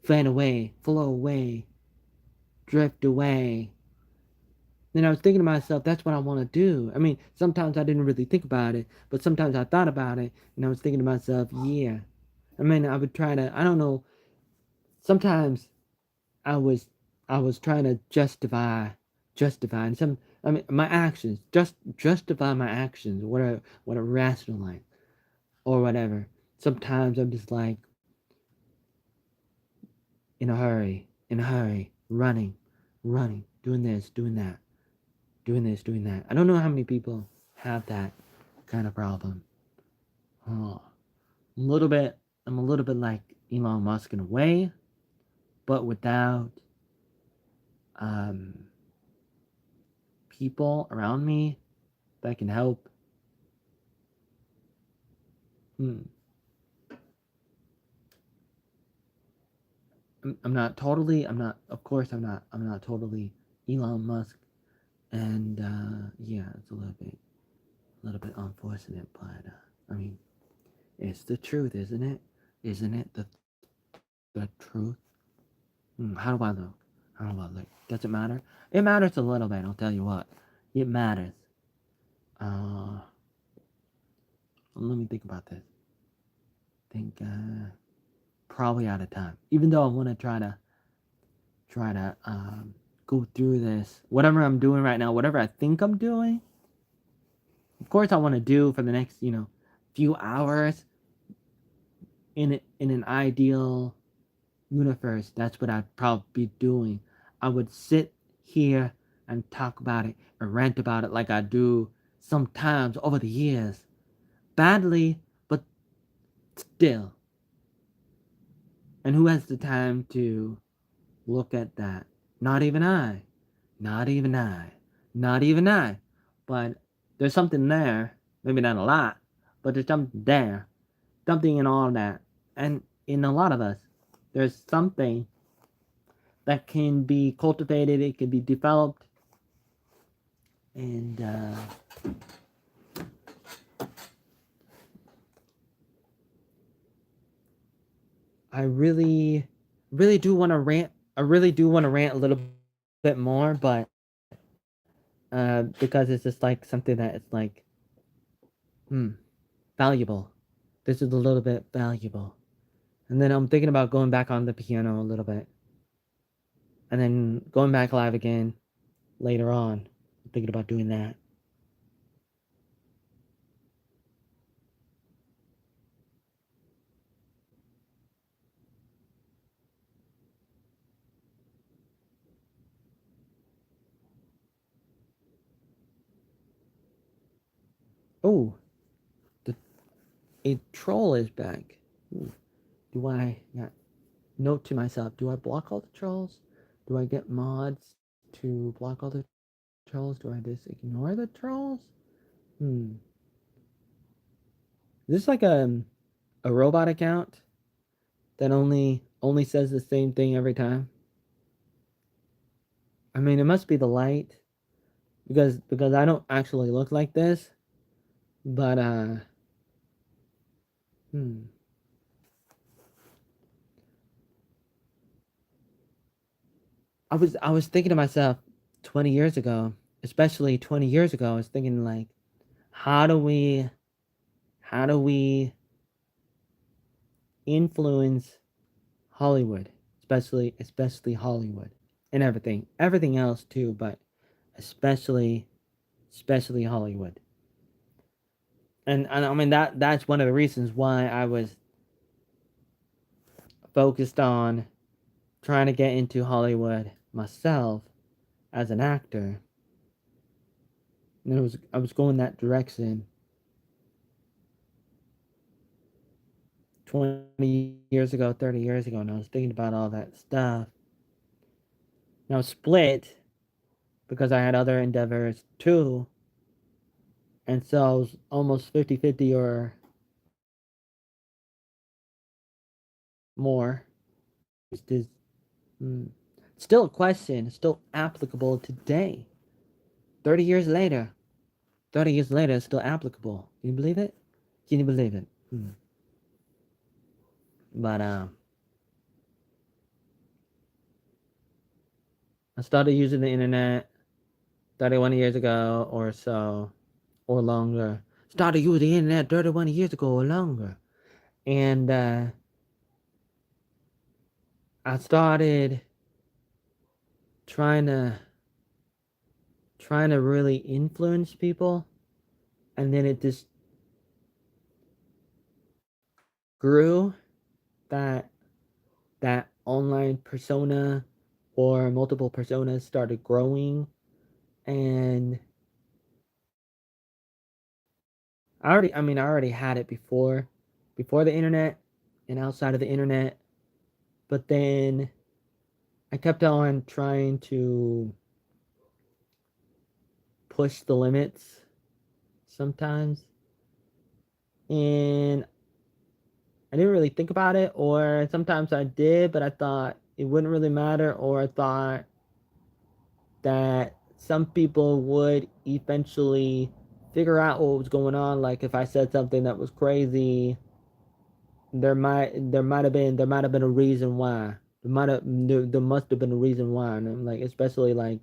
fan away, flow away, drift away. Then I was thinking to myself, that's what I want to do. I mean, sometimes I didn't really think about it, but sometimes I thought about it, and I was thinking to myself, yeah. I mean, I would try to, I don't know, sometimes I was I was trying to justify and some I mean my actions, justify my actions, what I rationalize or whatever. Sometimes I'm just like in a hurry, running, running, doing this, doing that, doing this, doing that. I don't know how many people have that kind of problem. Oh, I'm a little bit like Elon Musk in a way, but without um, people around me that can help. Hmm. I'm not totally. I'm not. Of course, I'm not. I'm not totally Elon Musk, and yeah, it's a little bit unfortunate, but I mean, it's the truth, isn't it? Isn't it the truth? How do I look? How do I look? Does it matter? It matters a little bit. I'll tell you what. It matters. Uh, Let me think about this. Think probably out of time. Even though I want to try to go through this, whatever I'm doing right now, whatever I think I'm doing. Of course, I want to do for the next few hours. In an ideal universe, that's what I'd probably be doing. I would sit here and talk about it and rant about it like I do sometimes over the years. Badly, but still. And who has the time to look at that? Not even I. Not even I. Not even I. But there's something there. Maybe not a lot, but there's something there. Something in all that. And in a lot of us, there's something that can be cultivated, it can be developed, and I really do want to rant. I really do want to rant a little bit more, but because it's just like something that it's like, hmm, valuable. This is a little bit valuable, and then I'm thinking about going back on the piano a little bit, and then going back live again later on. I'm thinking about doing that. Oh, the a troll is back. Ooh, do I not note to myself? Do I block all the trolls? Do I get mods to block all the trolls? Do I just ignore the trolls? Hmm. Is this like a robot account that only says the same thing every time? I mean, it must be the light because I don't actually look like this, but hmm. I was thinking to myself 20 years ago, especially 20 years ago, I was thinking like, how do we how do we influence Hollywood, especially Hollywood and everything else too, but especially especially Hollywood. And I mean that's one of the reasons why I was focused on trying to get into Hollywood myself as an actor. And I was going that direction 20 years ago, 30 years ago, and I was thinking about all that stuff. And I was split because I had other endeavors too. And so I was almost 50-50 or more. It's just, mm, still a question, still applicable today. 30 years later. 30 years later, it's still applicable. Can you believe it? Can you believe it? But I started using the internet 31 years ago or so, or longer. Started using the internet 31 years ago or longer. And I started trying to trying to really influence people, and then it just grew that that online persona or multiple personas started growing. And I already had it before the internet and outside of the internet. But then I kept on trying to push the limits sometimes. And I didn't really think about it, or sometimes I did, but I thought it wouldn't really matter, or I thought that some people would eventually figure out what was going on. Like if I said something that was crazy, there might have been a reason why. There must have been a reason why. And I'm like, especially like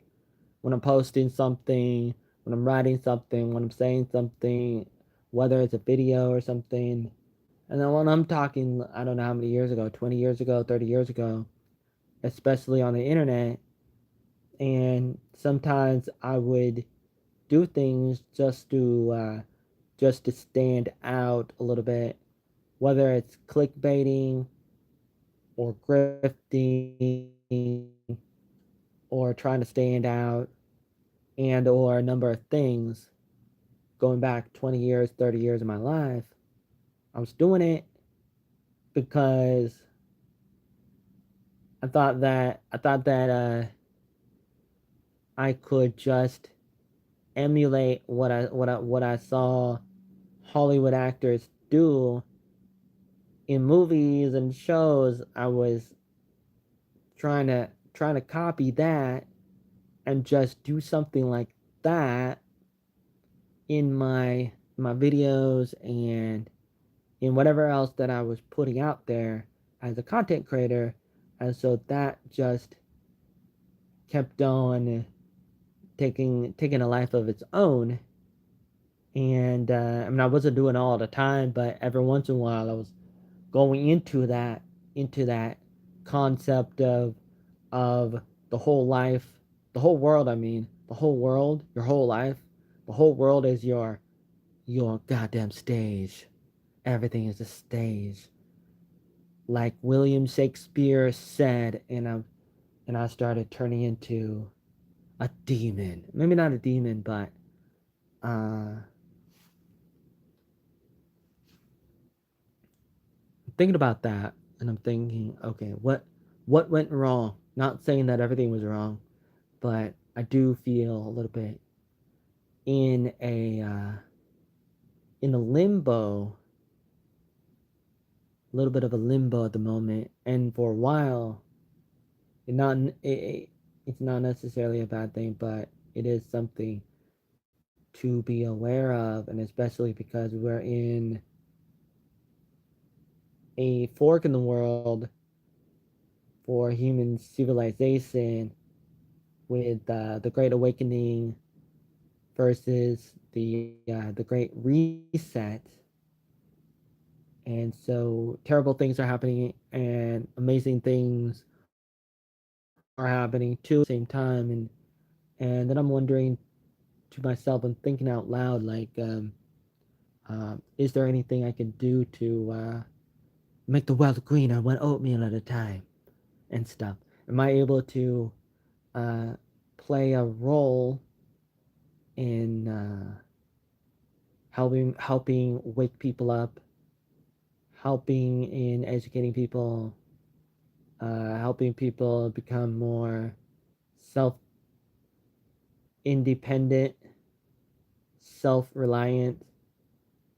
when I'm posting something, when I'm writing something, when I'm saying something, whether it's a video or something. And then when I'm talking, I don't know how many years ago, 20 years ago, 30 years ago, especially on the internet, and sometimes I would do things just to stand out a little bit, whether it's clickbaiting or grifting or trying to stand out and or a number of things going back 20 years, 30 years of my life. I was doing it because I thought that I could just emulate what I saw Hollywood actors do in movies and shows. I was trying to copy that and just do something like that in my videos and in whatever else that I was putting out there as a content creator. And so that just kept on taking a life of its own. And I wasn't doing it all the time, but every once in a while I was going into that concept of the whole life, the whole world. I mean, the whole world, your whole life, the whole world is your goddamn stage. Everything is a stage, like William Shakespeare said. And I started turning into a demon. Maybe not a demon, but uh, thinking about that, and I'm thinking, okay, what went wrong? Not saying that everything was wrong, but I do feel a little bit in a limbo, a little bit of a limbo at the moment, and for a while, it not it, it's not necessarily a bad thing, but it is something to be aware of, and especially because we're in a fork in the world for human civilization with the Great Awakening versus the Great Reset. And so terrible things are happening and amazing things are happening too at the same time. And then I'm wondering to myself, I'm thinking out loud, like, is there anything I can do to make the world greener, one oatmeal at a time, and stuff? Am I able to uh, play a role in helping wake people up, helping in educating people, helping people become more self independent, self reliant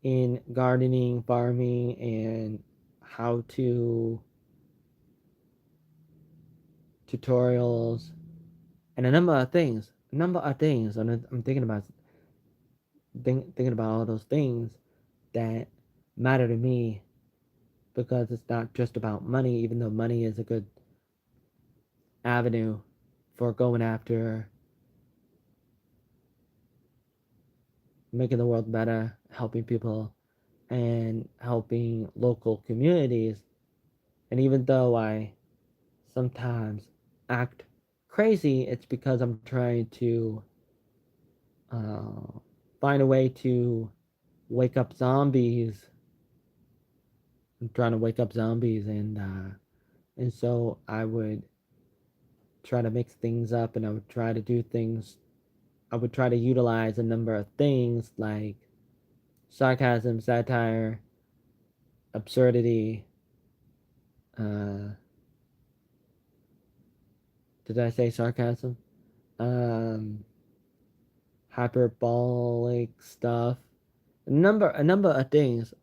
in gardening, farming, and how to tutorials, and a number of things. A number of things. And I'm thinking about all those things that matter to me because it's not just about money, even though money is a good avenue for going after making the world better, helping people, and helping local communities. And even though I sometimes act crazy, it's because I'm trying to uh, find a way to wake up zombies. I'm trying to wake up zombies and And so I would try to mix things up, and I would try to do things. I would try to utilize a number of things like sarcasm, satire, absurdity. Uh, did I say sarcasm? Um, Hyperbolic stuff. A number of things.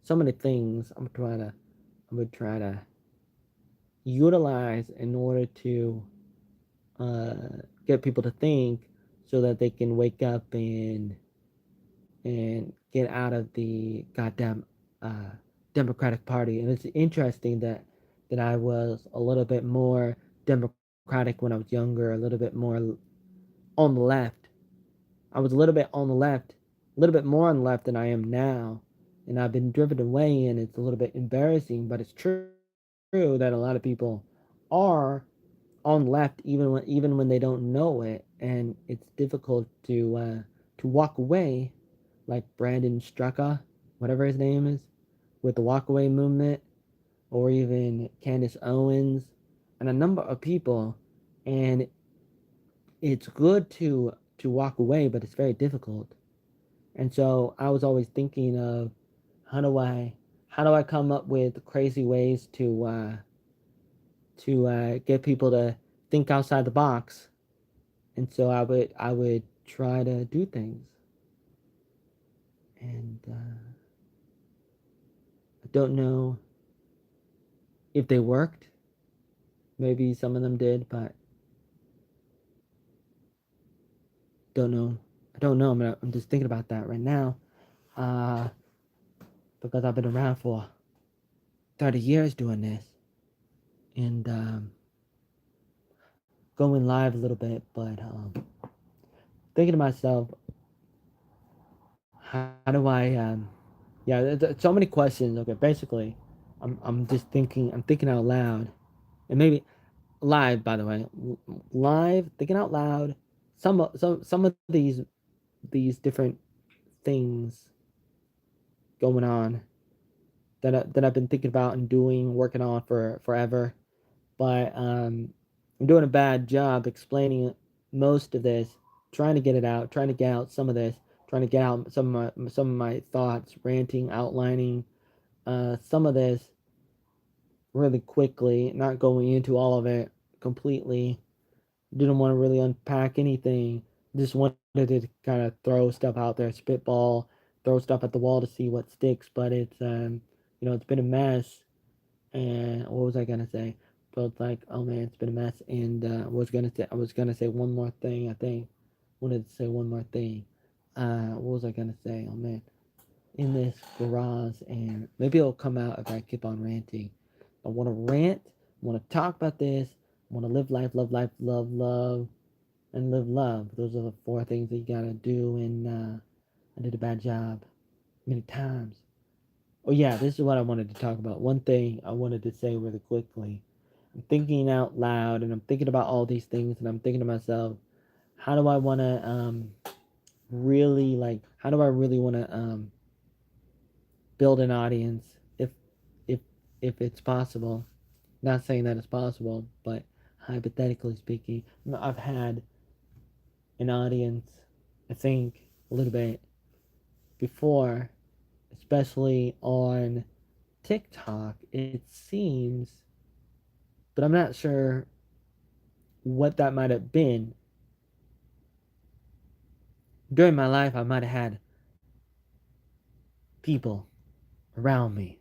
So many things. I would try to utilize in order to uh, get people to think, so that they can wake up and get out of the goddamn uh, Democratic Party. And it's interesting that I was a little bit more Democratic when I was younger, a little bit more on the left. I was a little bit on the left, a little bit more on the left than I am now. And I've been driven away, and it's a little bit embarrassing, but it's true that a lot of people are on the left even when they don't know it, and it's difficult to walk away, like Brandon Straka, whatever his name is, with the walkaway movement, or even Candace Owens, and a number of people. And it's good to walk away, but it's very difficult. And so I was always thinking of, how do I how do I come up with crazy ways to get people to think outside the box. And so I would try to do things, and I don't know if they worked. Maybe some of them did, but don't know. I don't know. I'm just thinking about that right now, uh, because I've been around for 30 years doing this, and going live a little bit, but thinking to myself, how do yeah, so many questions. Okay, basically, I'm thinking out loud, and maybe live, by the way, live, thinking out loud. Some of these different things going on that I've been thinking about and doing, working on for forever. But I'm doing a bad job explaining most of this, trying to get it out, trying to get out some of this, trying to get out some of my thoughts, ranting, outlining some of this really quickly, not going into all of it completely. Didn't want to really unpack anything. Just wanted to kind of throw stuff out there, spitball, throw stuff at the wall to see what sticks. But it's been a mess. And what was I gonna say? So it's like, oh man, it's been a mess. And I was gonna say one more thing. I think wanted to say one more thing. What was I gonna say? Oh man, in this garage, and maybe it'll come out if I keep on ranting. I want to rant. I want to talk about this. I want to live life, love, and live love. Those are the four things that you gotta do. And I did a bad job many times. Oh yeah, this is what I wanted to talk about. One thing I wanted to say really quickly. I'm thinking out loud, and I'm thinking about all these things, and I'm thinking to myself, how do I want to really how do I really want to build an audience, if if it's possible. Not saying that it's possible, but hypothetically speaking, I've had an audience, I think, a little bit before, especially on TikTok. It seems, but I'm not sure what that might have been. During my life, I might have had people around me,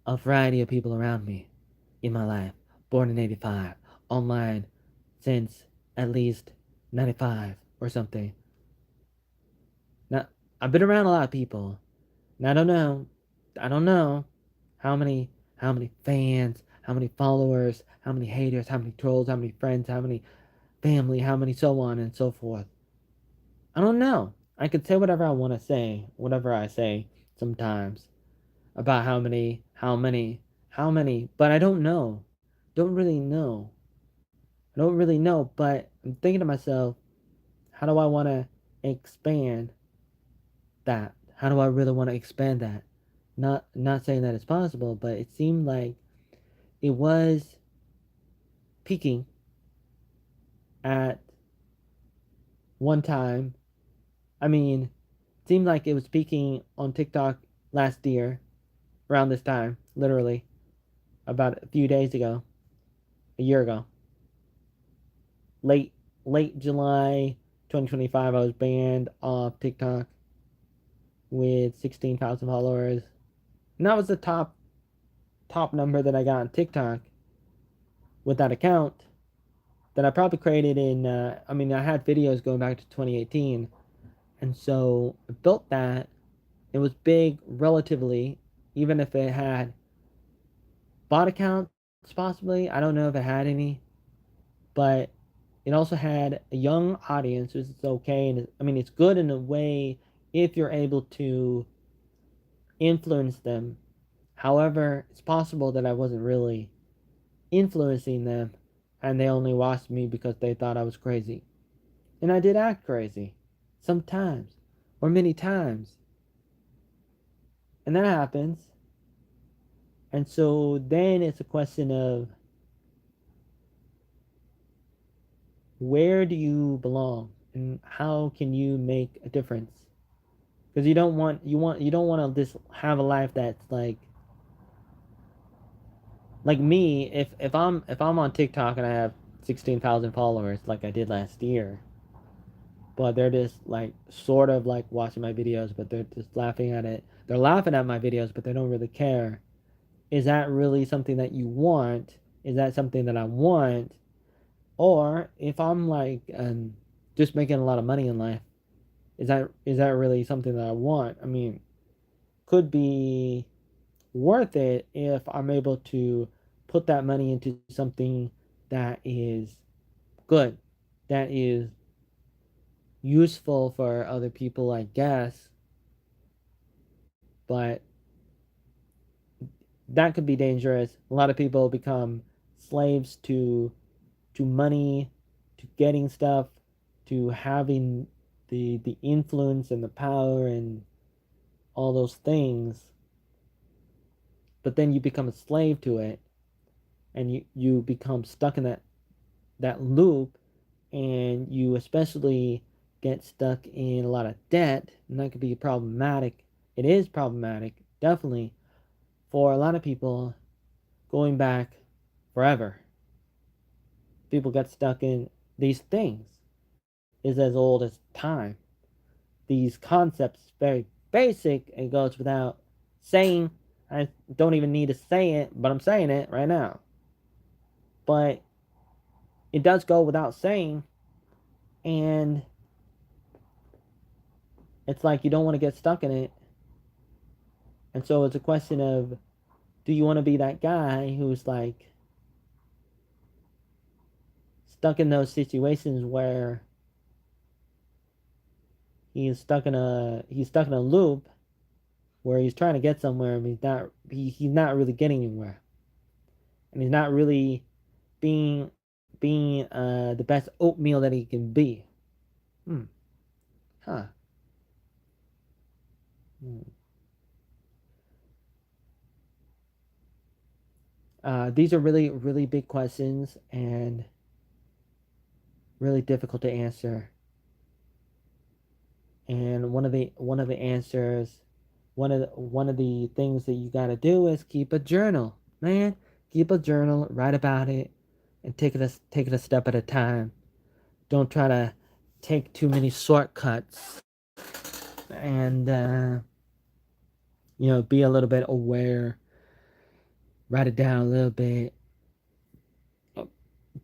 a variety of people around me in my life. Born in 85, online since at least 95 or something. Now, I've been around a lot of people, and I don't know how many, how many fans, how many followers, how many haters, how many trolls, how many friends, how many family, how many so on and so forth. I don't know. I could say whatever I want to say, whatever I say sometimes about how many, but I don't know. Don't really know. I don't really know, but I'm thinking to myself, how do I want to expand that? How do I really want to expand that? Not saying that it's possible, but it seemed like it was peaking at one time. I mean, it seemed like it was peaking on TikTok last year around this time, literally about a few days ago, a year ago, late late July 2025. I was banned off TikTok with 16,000 followers, and that was the top number that I got on TikTok with that account that I probably created in. I mean, I had videos going back to 2018, and so I built that. It was big relatively, even if it had bot accounts possibly. I don't know if it had any, but it also had a young audience, which is okay. And I mean, it's good in a way if you're able to influence them. However, it's possible that I wasn't really influencing them and they only watched me because they thought I was crazy. And I did act crazy sometimes or many times. And that happens. And so then it's a question of where do you belong and how can you make a difference? Because you don't want to just have a life that's like me. If I'm on TikTok and I have 16,000 followers like I did last year, but they're just like sort of like watching my videos, but they're just laughing at it. They're laughing at my videos, but they don't really care. Is that really something that you want? Is that something that I want? Or if I'm like just making a lot of money in life, is that really something that I want? I mean, could be worth it if I'm able to put that money into something that is good, that is useful for other people, I guess. But that could be dangerous. A lot of people become slaves to money, to getting stuff, to having the influence and the power and all those things. But then you become a slave to it and you become stuck in that loop, and you especially get stuck in a lot of debt, and that could be problematic. It is problematic, definitely, for a lot of people going back forever. People get stuck in these things is as old as time. These concepts very basic and goes without saying. I don't even need to say it, but I'm saying it right now. But it does go without saying, and it's like you don't want to get stuck in it. And so it's a question of, do you want to be that guy who's like stuck in those situations where he's stuck in a loop where he's trying to get somewhere and he's not really getting anywhere, and he's not really being the best oatmeal that he can be. Hmm. Huh. Hmm. These are really really big questions and really difficult to answer. And one of the answers, one of the things that you got to do is keep a journal, man. Keep a journal, write about it, and take it a step at a time. Don't try to take too many shortcuts, and be a little bit aware. Write it down a little bit.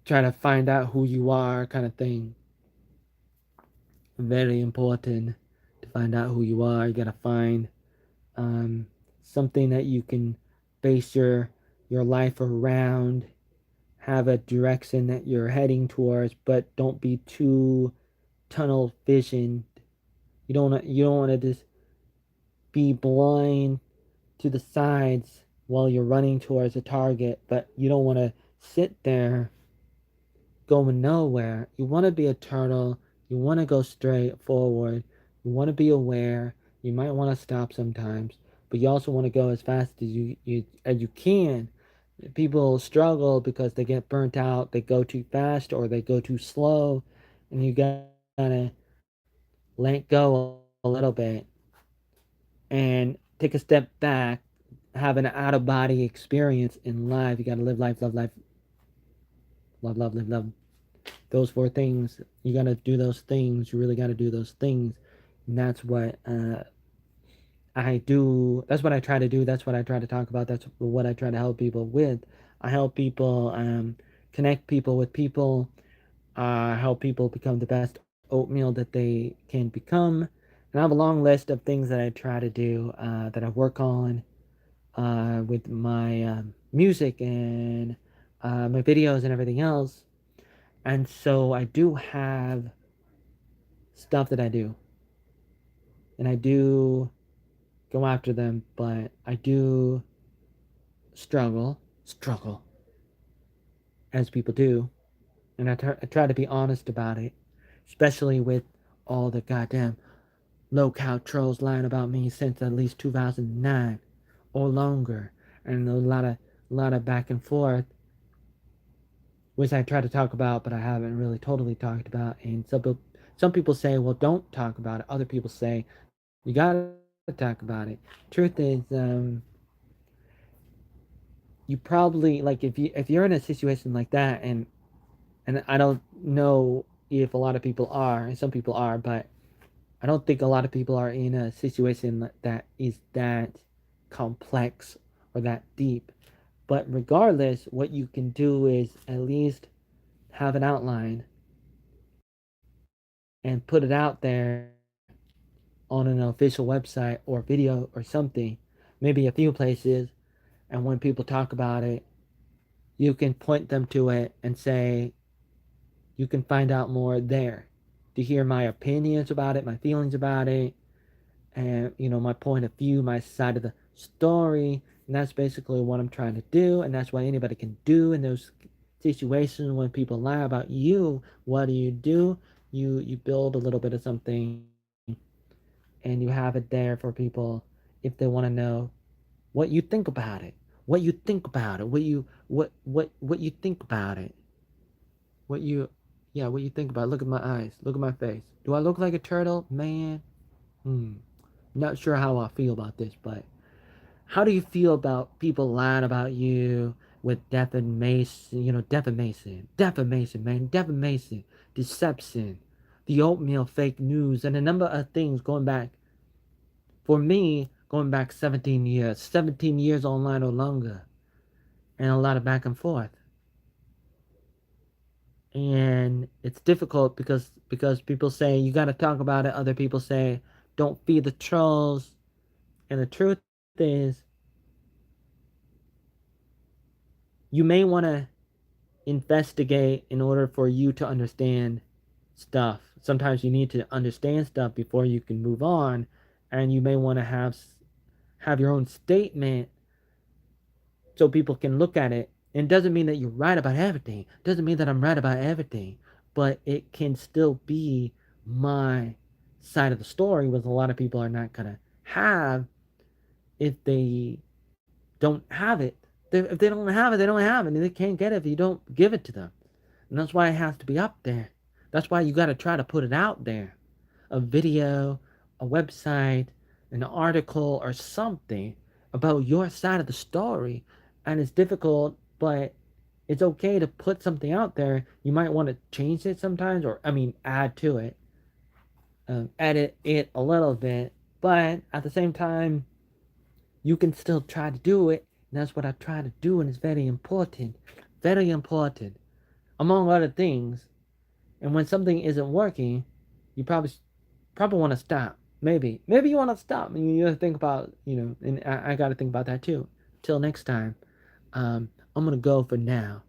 Try to find out who you are, kind of thing. Very important to find out who you are. You gotta find um, something that you can base your life around. Have a direction that you're heading towards, but don't be too tunnel vision. You don't want to just be blind to the sides while you're running towards a target, but you don't want to sit there going nowhere. You want to be a turtle. You want to go straight forward. You want to be aware. You might want to stop sometimes, but you also want to go as fast as you can. People struggle because they get burnt out, they go too fast or they go too slow, and you gotta let go a little bit and take a step back, have an out of body experience in life. You gotta live life, love life, love, love, live, love. Those four things, you gotta do those things. You really gotta do those things. And that's what I do. That's what I try to do. That's what I try to talk about. That's what I try to help people with. I help people connect people with people. Help people become the best oatmeal that they can become. And I have a long list of things that I try to do that I work on with my music and my videos and everything else. And so I do have stuff that I do, and I do go after them, but I do struggle as people do, and I try to be honest about it, especially with all the goddamn low cow trolls lying about me since at least 2009 or longer, and a lot of back and forth, which I try to talk about, but I haven't really totally talked about. And some people say, well, don't talk about it. Other people say you gotta talk about it. Truth is, you probably like if you're in a situation like that, and I don't know if a lot of people are, and some people are, but I don't think a lot of people are in a situation that is that complex or that deep. But regardless, what you can do is at least have an outline and put it out there on an official website or video or something, maybe a few places, and when people talk about it, you can point them to it and say, you can find out more there to hear my opinions about it, my feelings about it, and my point of view, my side of the story. And that's basically what I'm trying to do, and that's what anybody can do in those situations when people lie about you. What do? You build a little bit of something, and you have it there for people if they want to know what you think about it, what you think about it, what you think about it, what you yeah, what you think about it. Look at my eyes, look at my face. Do I look like a turtle, man? Hmm. Not sure how I feel about this, but how do you feel about people lying about you with defamation? Defamation, man, defamation, deception, the oatmeal fake news, and a number of things going back. For me, going back 17 years online or longer, and a lot of back and forth. And it's difficult because people say you got to talk about it. Other people say don't feed the trolls. And the truth is, you may want to investigate in order for you to understand stuff. Sometimes you need to understand stuff before you can move on, and you may want to have your own statement so people can look at it. And it doesn't mean that you're right about everything. It doesn't mean that I'm right about everything, but it can still be my side of the story, which a lot of people are not gonna have if they don't have it. If they don't have it, they don't have it, and they can't get it if you don't give it to them. And that's why it has to be up there. That's why you got to try to put it out there. A video, a website, an article, or something about your side of the story. And it's difficult, but it's okay to put something out there. You might want to change it sometimes, or I mean, add to it, edit it a little bit. But at the same time, you can still try to do it. And that's what I try to do, and it's very important. Very important. Among other things, and when something isn't working, you probably want to stop. Maybe you want to stop, and you got to think about and I got to think about that too. Till next time, I'm gonna go for now.